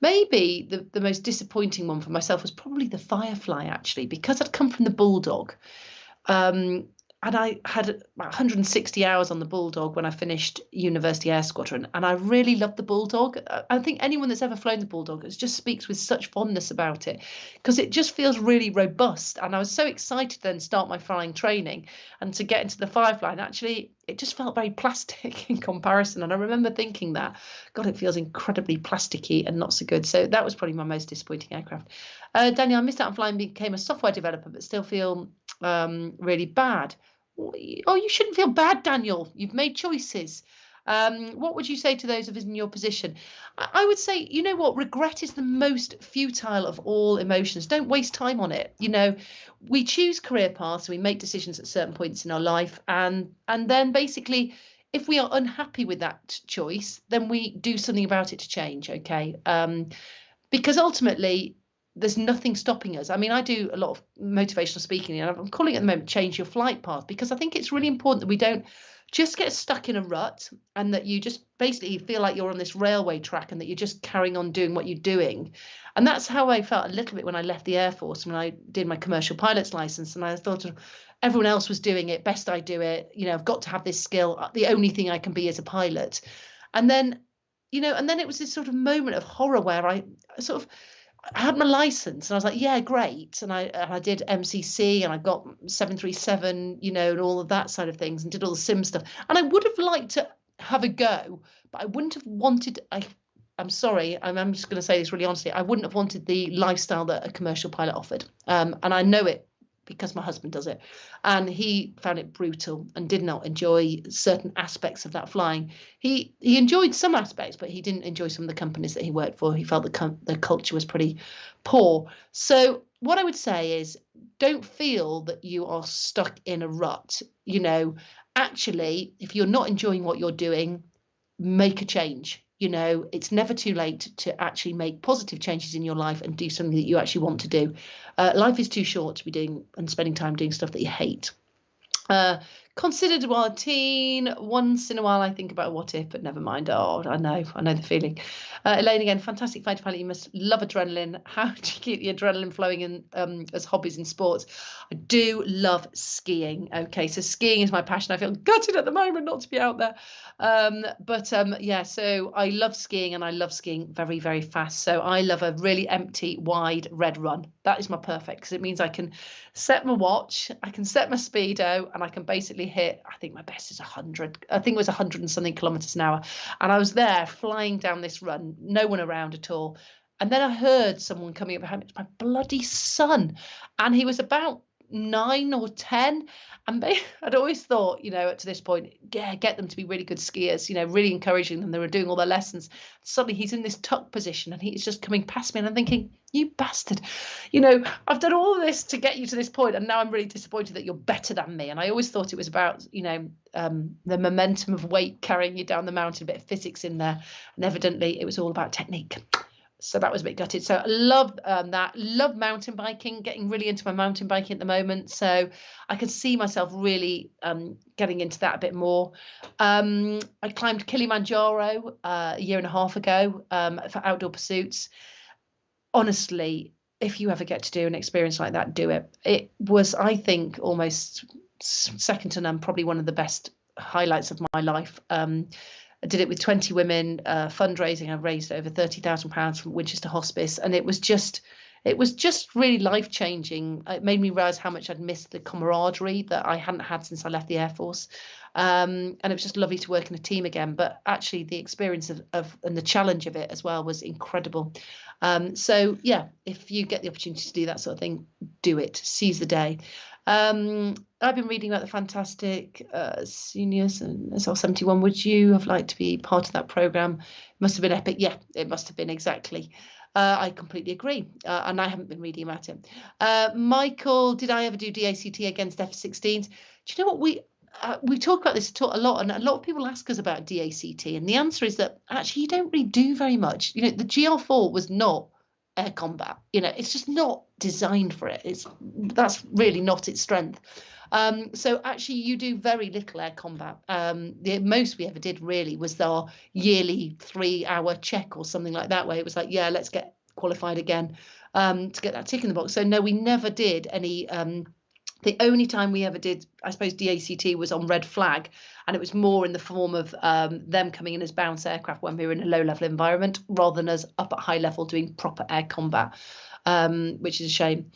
Maybe the most disappointing one for myself was probably the Firefly, actually, because I'd come from the Bulldog. And I had about 160 hours on the Bulldog when I finished University Air Squadron, and I really loved the Bulldog. I think anyone that's ever flown the Bulldog just speaks with such fondness about it, because it just feels really robust. And I was so excited to then start my flying training and to get into the Firefly, and actually it just felt very plastic in comparison. And I remember thinking that, God, it feels incredibly plasticky and not so good. So that was probably my most disappointing aircraft. Daniel, I missed out on flying, became a software developer, but still feel really bad. Oh, you shouldn't feel bad, Daniel. You've made choices. What would you say to those of us in your position? I would say, you know what? Regret is the most futile of all emotions. Don't waste time on it. We choose career paths, we make decisions at certain points in our life, and then basically, if we are unhappy with that choice, then we do something about it to change. Okay, because ultimately, there's nothing stopping us. I mean, I do a lot of motivational speaking, and I'm calling it at the moment change your flight path, because I think it's really important that we don't just get stuck in a rut, and that you just basically feel like you're on this railway track and that you're just carrying on doing what you're doing. And that's how I felt a little bit when I left the Air Force, when I did my commercial pilot's license. And I thought everyone else was doing it, best I do it. I've got to have this skill. The only thing I can be is a pilot. And then, and then it was this sort of moment of horror where I had my license and I was like, yeah, great. And I did MCC and I got 737, and all of that side of things, and did all the sim stuff. And I would have liked to have a go, but I wouldn't have wanted, I'm sorry, I'm just going to say this really honestly, I wouldn't have wanted the lifestyle that a commercial pilot offered. And I know it because my husband does it, and he found it brutal and did not enjoy certain aspects of that flying. He enjoyed some aspects, but he didn't enjoy some of the companies that he worked for. He felt the culture was pretty poor. So what I would say is, don't feel that you are stuck in a rut. Actually, if you're not enjoying what you're doing, make a change. It's never too late to actually make positive changes in your life and do something that you actually want to do. Life is too short to be doing and spending time doing stuff that you hate. Considered while a teen. Once in a while I think about what if, but never mind. Oh, I know the feeling. Elaine again, fantastic fighter pilot. You must love adrenaline. How do you keep the adrenaline flowing in as hobbies in sports? I do love skiing. Okay, so skiing is my passion. I feel gutted at the moment not to be out there. Yeah, so I love skiing, and I love skiing very, very fast. So I love a really empty, wide red run. That is my perfect, because it means I can set my watch, I can set my speedo, and I can basically hit, I think my best is 100. I think it was 100 and something kilometers an hour. And I was there flying down this run, no one around at all. And then I heard someone coming up behind me. It's my bloody son. And he was about 9 or 10. And I'd always thought, to this point, get them to be really good skiers, really encouraging them. They were doing all their lessons. Suddenly he's in this tuck position and he's just coming past me. And I'm thinking, you bastard, I've done all this to get you to this point, and now I'm really disappointed that you're better than me. And I always thought it was about, the momentum of weight carrying you down the mountain, a bit of physics in there. And evidently it was all about technique. So that was a bit gutted. So I love that. Love mountain biking, getting really into my mountain biking at the moment. So I could see myself really getting into that a bit more. I climbed Kilimanjaro a year and a half ago for outdoor pursuits. Honestly, if you ever get to do an experience like that, do it. It was, I think, almost second to none, probably one of the best highlights of my life. I did it with 20 women, fundraising. I raised over £30,000 from Winchester Hospice, and it was just really life-changing. It made me realise how much I'd missed the camaraderie that I hadn't had since I left the Air Force. And it was just lovely to work in a team again. But actually the experience of and the challenge of it as well was incredible. So yeah, if you get the opportunity to do that sort of thing, do it. Seize the day. I've been reading about the fantastic seniors and SL71. Would you have liked to be part of that program? It must have been epic. Yeah, it must have been, exactly. I completely agree. And I haven't been reading about it. Michael, did I ever do DACT against F-16s? Do you know what? We talk about this a lot, and a lot of people ask us about DACT, and the answer is that actually you don't really do very much. The GR4 was not air combat. It's just not designed for it. That's really not its strength. So actually you do very little air combat. The most we ever did really was our yearly 3-hour check or something like that, where it was like, yeah, let's get qualified again to get that tick in the box. So no, we never did any. The only time we ever did, I suppose, DACT was on red flag, and it was more in the form of them coming in as bounce aircraft when we were in a low-level environment, rather than us up at high level doing proper air combat, which is a shame.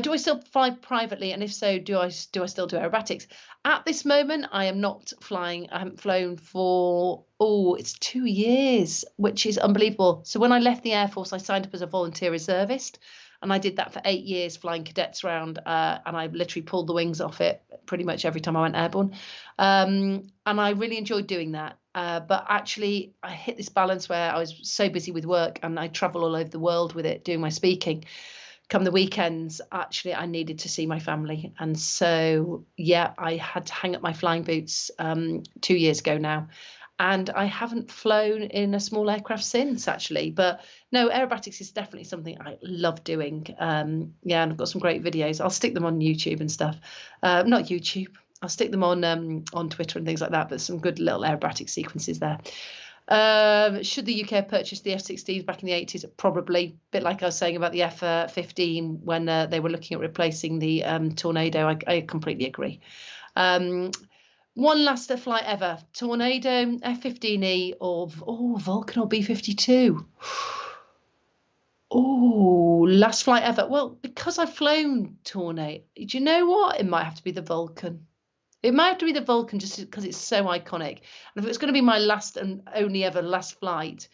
Do I still fly privately? And if so, do I still do aerobatics? At this moment, I am not flying. I haven't flown for, it's 2 years, which is unbelievable. So when I left the Air Force, I signed up as a volunteer reservist. And I did that for 8 years, flying cadets around, and I literally pulled the wings off it pretty much every time I went airborne. And I really enjoyed doing that. But actually, I hit this balance where I was so busy with work, and I travel all over the world with it, doing my speaking. Come the weekends, actually, I needed to see my family. And so, yeah, I had to hang up my flying boots 2 years ago now. And I haven't flown in a small aircraft since, actually. But no, aerobatics is definitely something I love doing. Yeah, and I've got some great videos. I'll stick them on YouTube and stuff. Not YouTube, I'll stick them on Twitter and things like that, but some good little aerobatic sequences there. Should the UK have purchased the F-16s back in the 80s? Probably. A bit like I was saying about the F-15 when they were looking at replacing the Tornado. I completely agree. One last flight ever. Tornado, F-15E, or Vulcan or B-52. Oh, last flight ever. Well, because I've flown Tornado, do you know what? It might have to be the Vulcan. It might have to be the Vulcan just because it's so iconic. And if it's going to be my last and only ever last flight,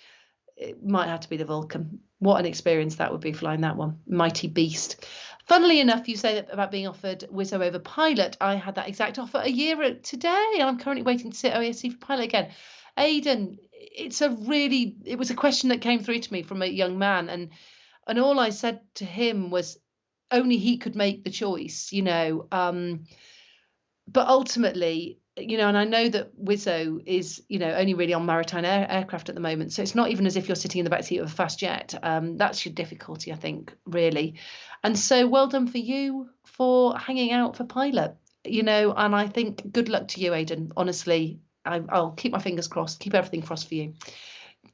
it might have to be the Vulcan. What an experience that would be flying that one. Mighty beast. Funnily enough, you say that about being offered Wizzo over pilot. I had that exact offer a year today, and I'm currently waiting to sit OASC for pilot again. Aidan, it was a question that came through to me from a young man, and all I said to him was only he could make the choice, but ultimately, and I know that Wizzo is, only really on maritime aircraft at the moment. So it's not even as if you're sitting in the backseat of a fast jet. That's your difficulty, I think, really. And so well done for you for hanging out for pilot, and I think good luck to you, Aidan. Honestly, I'll keep my fingers crossed, keep everything crossed for you.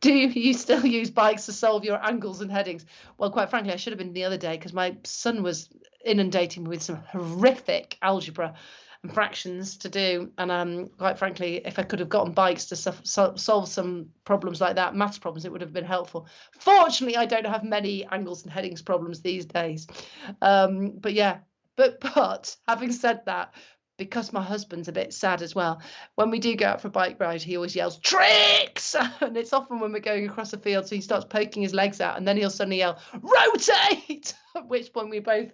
Do you still use bikes to solve your angles and headings? Well, quite frankly, I should have been the other day because my son was inundating me with some horrific algebra and fractions to do, and quite frankly, if I could have gotten bikes to solve some problems like that, maths problems, it would have been helpful. Fortunately, I don't have many angles and headings problems these days. But having said that, because my husband's a bit sad as well, when we do go out for a bike ride, he always yells tricks, and it's often when we're going across the field, so he starts poking his legs out, and then he'll suddenly yell rotate, at which point we both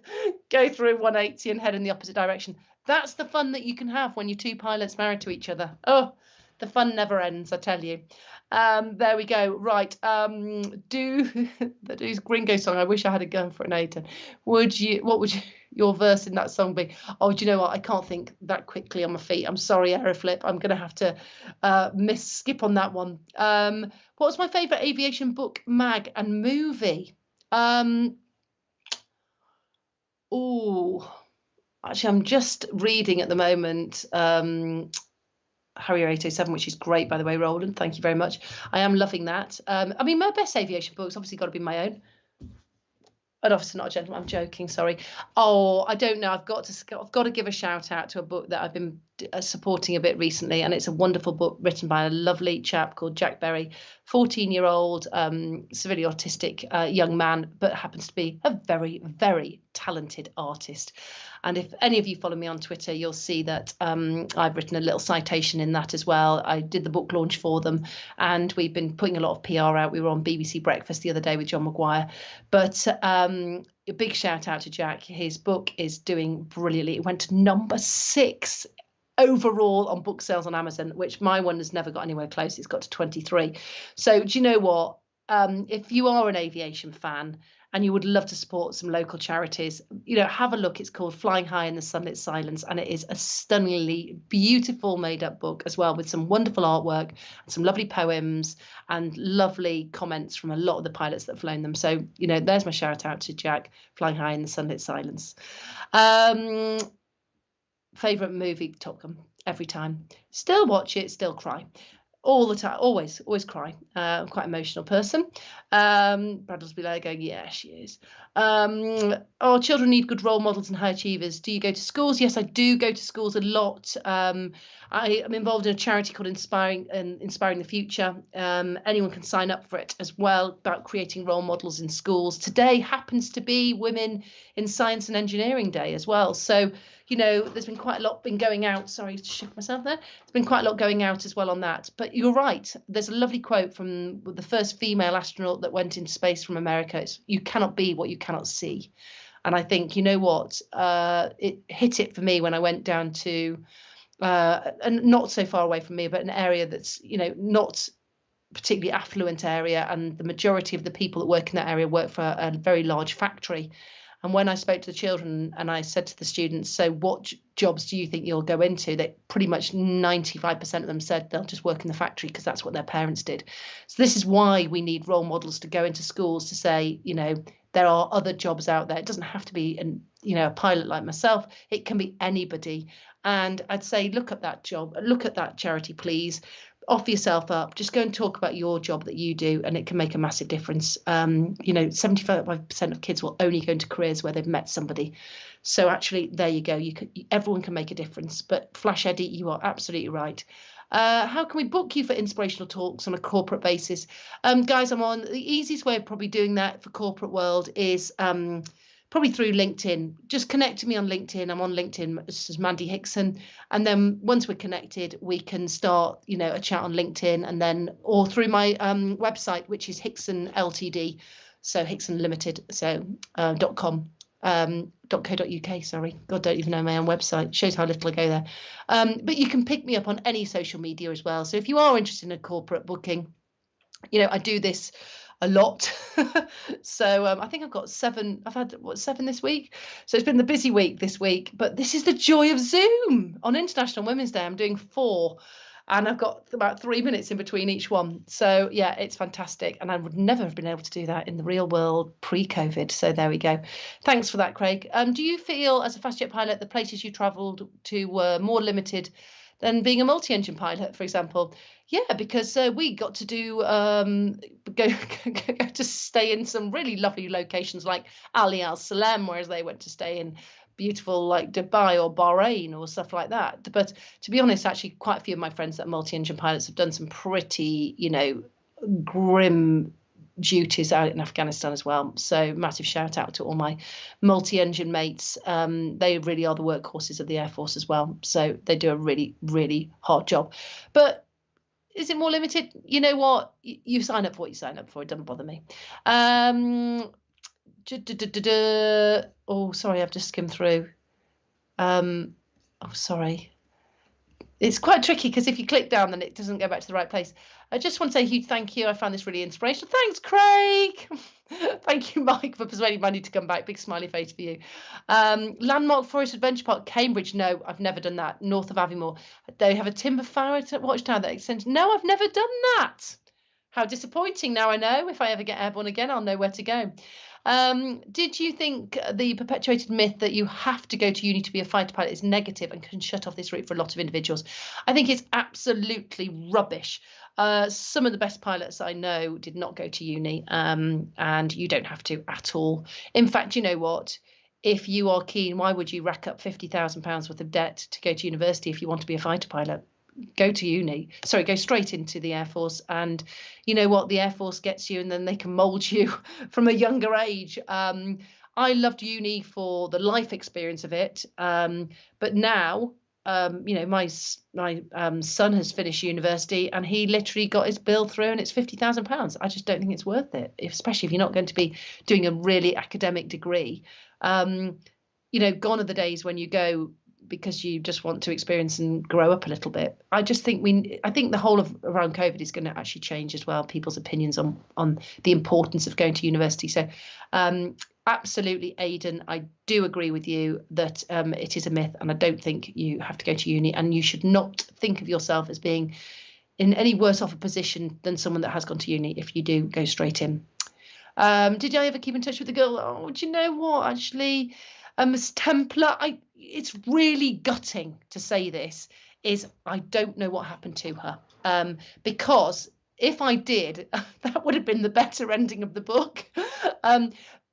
go through 180 and head in the opposite direction. That's the fun that you can have when you're two pilots married to each other. Oh, the fun never ends, I tell you. There we go. Right. That is Gringo song. I wish I had a gun for an Aidan. What would your verse in that song be? Oh, do you know what? I can't think that quickly on my feet. I'm sorry, Aeroflip. I'm going to have to skip on that one. What was my favourite aviation book, mag, and movie? Actually, I'm just reading at the moment Harrier 807, which is great, by the way, Roland. Thank you very much. I am loving that. My best aviation book's obviously got to be my own. An Officer Not a Gentleman. I'm joking, sorry. Oh, I don't know. I've got to give a shout out to a book that I've been supporting a bit recently, and it's a wonderful book written by a lovely chap called Jack Berry, 14-year-old, severely autistic young man, but happens to be a very, very talented artist. And if any of you follow me on Twitter, you'll see that I've written a little citation in that as well. I did the book launch for them, and we've been putting a lot of PR out. We were on BBC Breakfast the other day with John Maguire. But a big shout out to Jack. His book is doing brilliantly. It went to number 6 overall on book sales on Amazon, which my one has never got anywhere close. It's got to 23. So do you know what? If you are an aviation fan and you would love to support some local charities, have a look. It's called Flying High in the Sunlit Silence, and it is a stunningly beautiful made-up book as well, with some wonderful artwork and some lovely poems and lovely comments from a lot of the pilots that have flown them. So, there's my shout out to Jack, Flying High in the Sunlit Silence. Favourite movie, Top Gun, every time. Still watch it, still cry. All the time, always cry. I'm quite an emotional person. Bradley's below going, yeah, she is. Children need good role models and high achievers. Do you go to schools? Yes, I do go to schools a lot. I am involved in a charity called Inspiring the Future. Anyone can sign up for it as well, about creating role models in schools. Today happens to be Women in Science and Engineering Day as well. So, there's been quite a lot been going out. Sorry to shift myself there. There's been quite a lot going out as well on that. But you're right. There's a lovely quote from the first female astronaut that went into space from America. It's, you cannot be what you cannot see. And I think, you know what, it hit it for me when I went down to, and not so far away from me, but an area that's, not particularly affluent area. And the majority of the people that work in that area work for a very large factory. And when I spoke to the children and I said to the students, so what jobs do you think you'll go into? They pretty much 95% of them said they'll just work in the factory because that's what their parents did. So this is why we need role models to go into schools to say, there are other jobs out there. It doesn't have to be a pilot like myself. It can be anybody. And I'd say, look at that job, look at that charity, please. Offer yourself up, just go and talk about your job that you do, and it can make a massive difference. 75% of kids will only go into careers where they've met somebody. So actually, there you go. Everyone can make a difference. But Flash Eddie, you are absolutely right. How can we book you for inspirational talks on a corporate basis? Guys, I'm on the easiest way of probably doing that for corporate world is probably through LinkedIn. Just connect to me on LinkedIn. I'm on LinkedIn. This is Mandy Hickson. And then once we're connected, we can start, a chat on LinkedIn, and then, or through my website, which is Hickson Ltd. So Hickson Limited, so .com. .co.uk, sorry. God, don't even know my own website. Shows how little I go there. But you can pick me up on any social media as well. So if you are interested in a corporate booking, I do this a lot. So I think I've got 7. I've had 7 this week. So it's been the busy week this week. But this is the joy of Zoom. On International Women's Day, I'm doing 4. And I've got about 3 minutes in between each one. So, yeah, it's fantastic. And I would never have been able to do that in the real world pre-COVID. So there we go. Thanks for that, Craig. Do you feel, as a fast jet pilot, the places you travelled to were more limited than being a multi-engine pilot, for example? Yeah, because we got to do go to stay in some really lovely locations like Ali Al Salem, whereas they went to stay in beautiful like Dubai or Bahrain or stuff like that. But to be honest, actually quite a few of my friends that are multi-engine pilots have done some pretty, grim duties out in Afghanistan as well. So massive shout out to all my multi-engine mates. They really are the workhorses of the Air Force as well. So they do a really, really hard job. But is it more limited? You know what? You sign up for what you sign up for. It doesn't bother me. Oh, sorry, I've just skimmed through. Sorry. It's quite tricky because if you click down, then it doesn't go back to the right place. I just want to say a huge thank you. I found this really inspirational. Thanks, Craig. Thank you, Mike, for persuading Mandy to come back. Big smiley face for you. Landmark Forest Adventure Park, Cambridge. No, I've never done that. North of Aviemore. They have a timber farrow watchtower that extends. No, I've never done that. How disappointing. Now I know. If I ever get airborne again, I'll know where to go. Did you think the perpetuated myth that you have to go to uni to be a fighter pilot is negative and can shut off this route for a lot of individuals? I think it's absolutely rubbish. Some of the best pilots I know did not go to uni, and you don't have to at all. In fact, you know what? If you are keen, why would you rack up £50,000 worth of debt to go to university if you want to be a fighter pilot? Go straight into the Air Force, and you know what, the Air Force gets you, and then they can mold you from a younger age. I loved uni for the life experience of it, but now my son has finished university and he literally got his bill through and it's £50,000. I just don't think it's worth it, especially if you're not going to be doing a really academic degree. Gone are the days when you go because you just want to experience and grow up a little bit. I think the whole of around COVID is going to actually change as well, people's opinions on the importance of going to university. So absolutely, Aidan, I do agree with you that it is a myth, and I don't think you have to go to uni, and you should not think of yourself as being in any worse off a position than someone that has gone to uni if you do go straight in. Did I ever keep in touch with the girl? Oh, do you know what, actually, Miss Templar, it's really gutting to say this, is I don't know what happened to her, because if I did, that would have been the better ending of the book.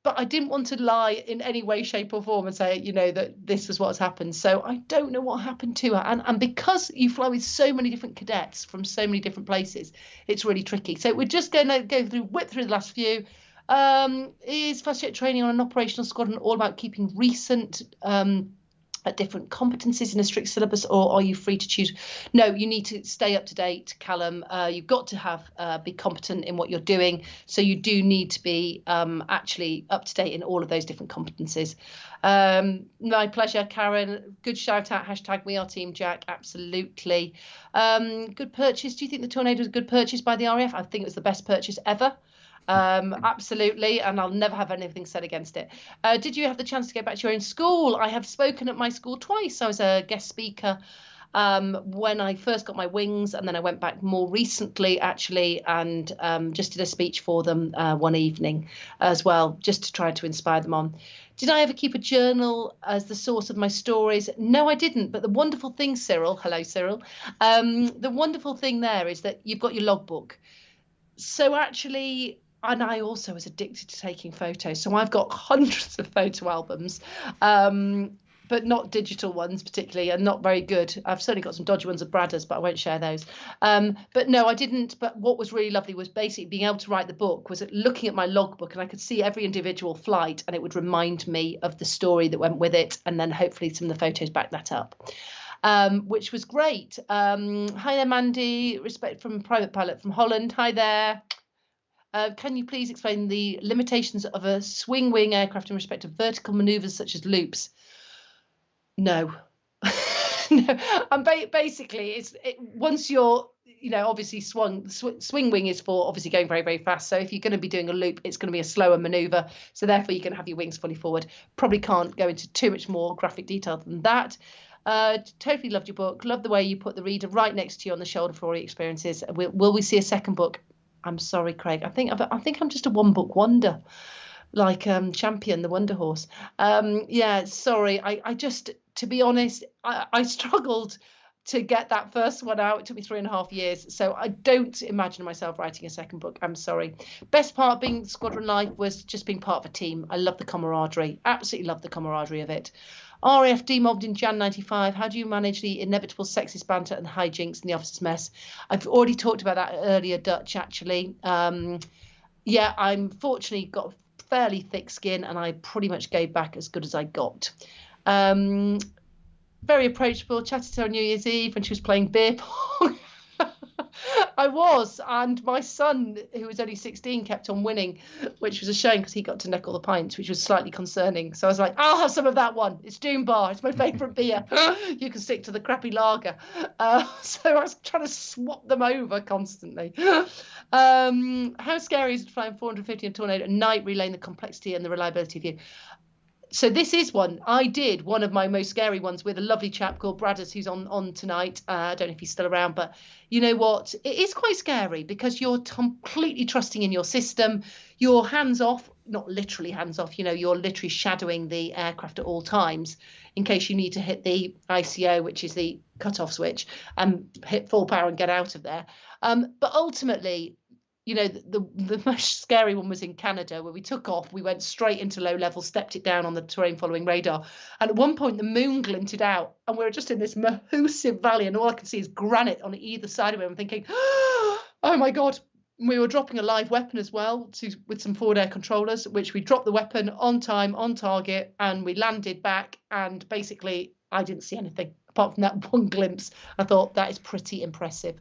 But I didn't want to lie in any way, shape or form and say, that this was what's happened. So I don't know what happened to her. And because you fly with so many different cadets from so many different places, it's really tricky. So we're just going to whip through the last few. Is fast jet training on an operational squadron all about keeping recent at different competencies in a strict syllabus, or are you free to choose? No, you need to stay up to date, Callum. You've got to be competent in what you're doing. So you do need to be actually up to date in all of those different competencies. My pleasure, Karen. Good shout out. # we are Team Jack. Absolutely. Good purchase. Do you think the Tornado was a good purchase by the RAF? I think it was the best purchase ever. Absolutely, and I'll never have anything said against it. Did you have the chance to go back to your own school? I have spoken at my school twice. I was a guest speaker when I first got my wings, and then I went back more recently, actually, and just did a speech for them one evening as well, just to try to inspire them on. Did I ever keep a journal as the source of my stories? No, I didn't. But the wonderful thing, Cyril, hello, Cyril, the wonderful thing there is that you've got your logbook. So actually, and I also was addicted to taking photos. So I've got hundreds of photo albums, but not digital ones particularly, and not very good. I've certainly got some dodgy ones of Bradders, but I won't share those. But no, I didn't. But what was really lovely was basically being able to write the book, was looking at my logbook, and I could see every individual flight, and it would remind me of the story that went with it, and then hopefully some of the photos back that up. Which was great. Hi there, Mandy, respect from Private Pilot from Holland. Hi there. Can you please explain the limitations of a swing wing aircraft in respect of vertical maneuvers such as loops? No. No. And basically, once you're, obviously swing wing is for obviously going very, very fast. So if you're going to be doing a loop, it's going to be a slower maneuver. So therefore, you're going to have your wings fully forward. Probably can't go into too much more graphic detail than that. Totally loved your book. Love the way you put the reader right next to you on the shoulder for all your experiences. Will we see a second book? I'm sorry, Craig. I think I'm just a one book wonder, like Champion, the Wonder Horse. Yeah, sorry. I just, to be honest, I struggled to get that first one out. It took me 3.5 years. So I don't imagine myself writing a second book. I'm sorry. Best part of being Squadron Life was just being part of a team. I love the camaraderie. Absolutely love the camaraderie of it. RAF demobbed in Jan 95. How do you manage the inevitable sexist banter and hijinks in the officers' mess? I've already talked about that earlier, Dutch, actually. Yeah, I'm fortunately got a fairly thick skin, and I pretty much gave back as good as I got. Very approachable. Chatted to her on New Year's Eve when she was playing beer pong. I was, and my son, who was only 16, kept on winning, which was a shame because he got to neck all the pints, which was slightly concerning. So I was like, I'll have some of that one. It's Doom Bar. It's my favourite beer. You can stick to the crappy lager. So I was trying to swap them over constantly. How scary is it flying 450 in Tornado at night, relaying the complexity and the reliability of you? So this is one. I did one of my most scary ones with a lovely chap called Bradders, who's on tonight. I don't know if he's still around, but you know what? It is quite scary because you're completely trusting in your system. You're hands off, not literally hands off. You're literally shadowing the aircraft at all times in case you need to hit the ICO, which is the cutoff switch, and hit full power and get out of there. But ultimately, the most scary one was in Canada, where we took off, we went straight into low level, stepped it down on the terrain following radar. And at one point, the moon glinted out, and we were just in this massive valley, and all I could see is granite on either side of it. I'm thinking, oh my God. We were dropping a live weapon as well with some forward air controllers, which we dropped the weapon on time, on target, and we landed back. And basically, I didn't see anything apart from that one glimpse. I thought that is pretty impressive.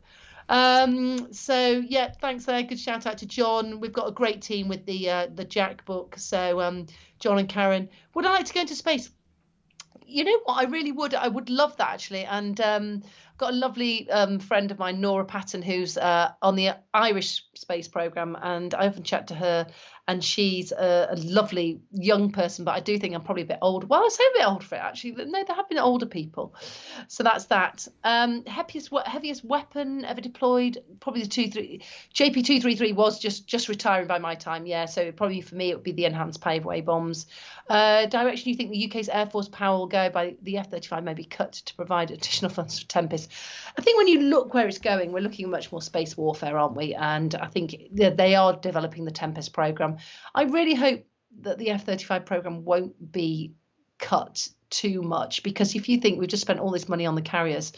So yeah, thanks there. Good shout out to John. We've got a great team with the Jack book. So John and Karen, would I like to go into space? You know what, I really would. I would love that, actually. And got a lovely friend of mine, Nora Patton, who's on the Irish space program, and I often chat to her, and she's a lovely young person, but I do think I'm probably a bit old. Well, I say a bit old for it, actually. No, there have been older people. So that's that. Heaviest weapon ever deployed? Probably the JP233 was just retiring by my time, yeah. So probably for me, it would be the enhanced paveway bombs. Direction you think the UK's Air Force power will go by the F-35 may be cut to provide additional funds for Tempest. I think when you look where it's going, we're looking at much more space warfare, aren't we? And I think they are developing the Tempest program. I really hope that the F-35 program won't be cut too much, because if you think we've just spent all this money on the carriers,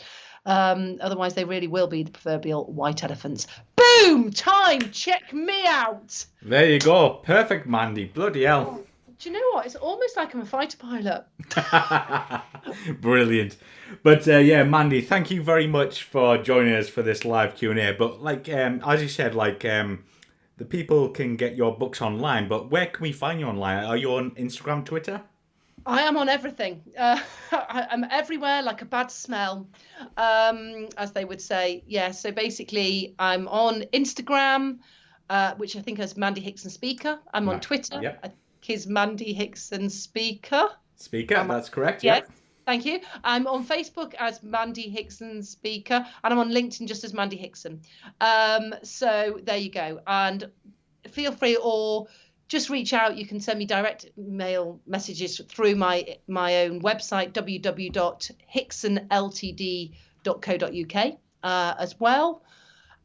otherwise they really will be the proverbial white elephants. Boom! Time! Check me out! There you go. Perfect, Mandy. Bloody hell. Do you know what? It's almost like I'm a fighter pilot. Brilliant. But yeah, Mandy, thank you very much for joining us for this live Q&A. But like as you said, like the people can get your books online, but where can we find you online? Are you on Instagram, Twitter? I am on everything. I'm everywhere like a bad smell, as they would say. Yeah, so basically I'm on Instagram, which I think is Mandy Hickson Speaker. I'm on Twitter. Yep. I think is Mandy Hickson Speaker. Speaker, that's correct. Yes. Yep. Thank you. I'm on Facebook as Mandy Hickson Speaker, and I'm on LinkedIn just as Mandy Hickson. So there you go. And feel free, or just reach out. You can send me direct mail messages through my own website, www.hicksonltd.co.uk, as well.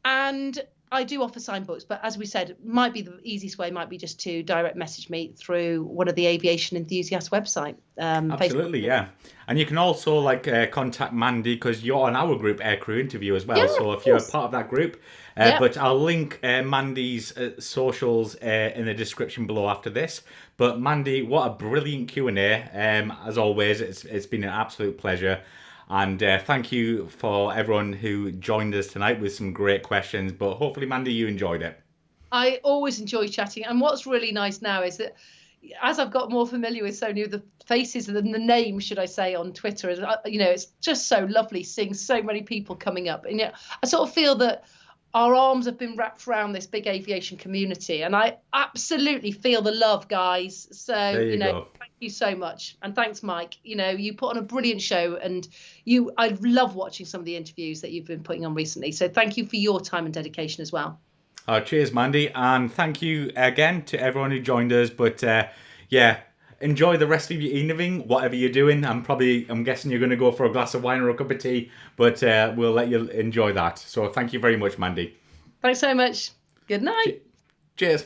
And I do offer signed books, but as we said, might be the easiest way might be just to direct message me through one of the aviation enthusiast website. Absolutely, Facebook. yeah. And you can also contact Mandy, because you're on our group Aircrew Interview as well. Yeah, So of if you're a course. part of that group, Yeah. but I'll link Mandy's socials in the description below after this. But Mandy, what a brilliant Q&A. As always, it's been an absolute pleasure. And thank you for everyone who joined us tonight with some great questions. But hopefully, Mandy, you enjoyed it. I always enjoy chatting. And what's really nice now is that as I've got more familiar with so many of the faces and the names, should I say, on Twitter, it's just so lovely seeing so many people coming up. And I sort of feel that our arms have been wrapped around this big aviation community, and I absolutely feel the love, guys. So, There you go. thank you so much. And thanks, Mike. You put on a brilliant show, and I love watching some of the interviews that you've been putting on recently. So thank you for your time and dedication as well. Cheers, Mandy, and thank you again to everyone who joined us. But yeah, enjoy the rest of your evening, whatever you're doing. I'm guessing you're going to go for a glass of wine or a cup of tea, but we'll let you enjoy that. So thank you very much, Mandy. Thanks so much. Good night. Cheers.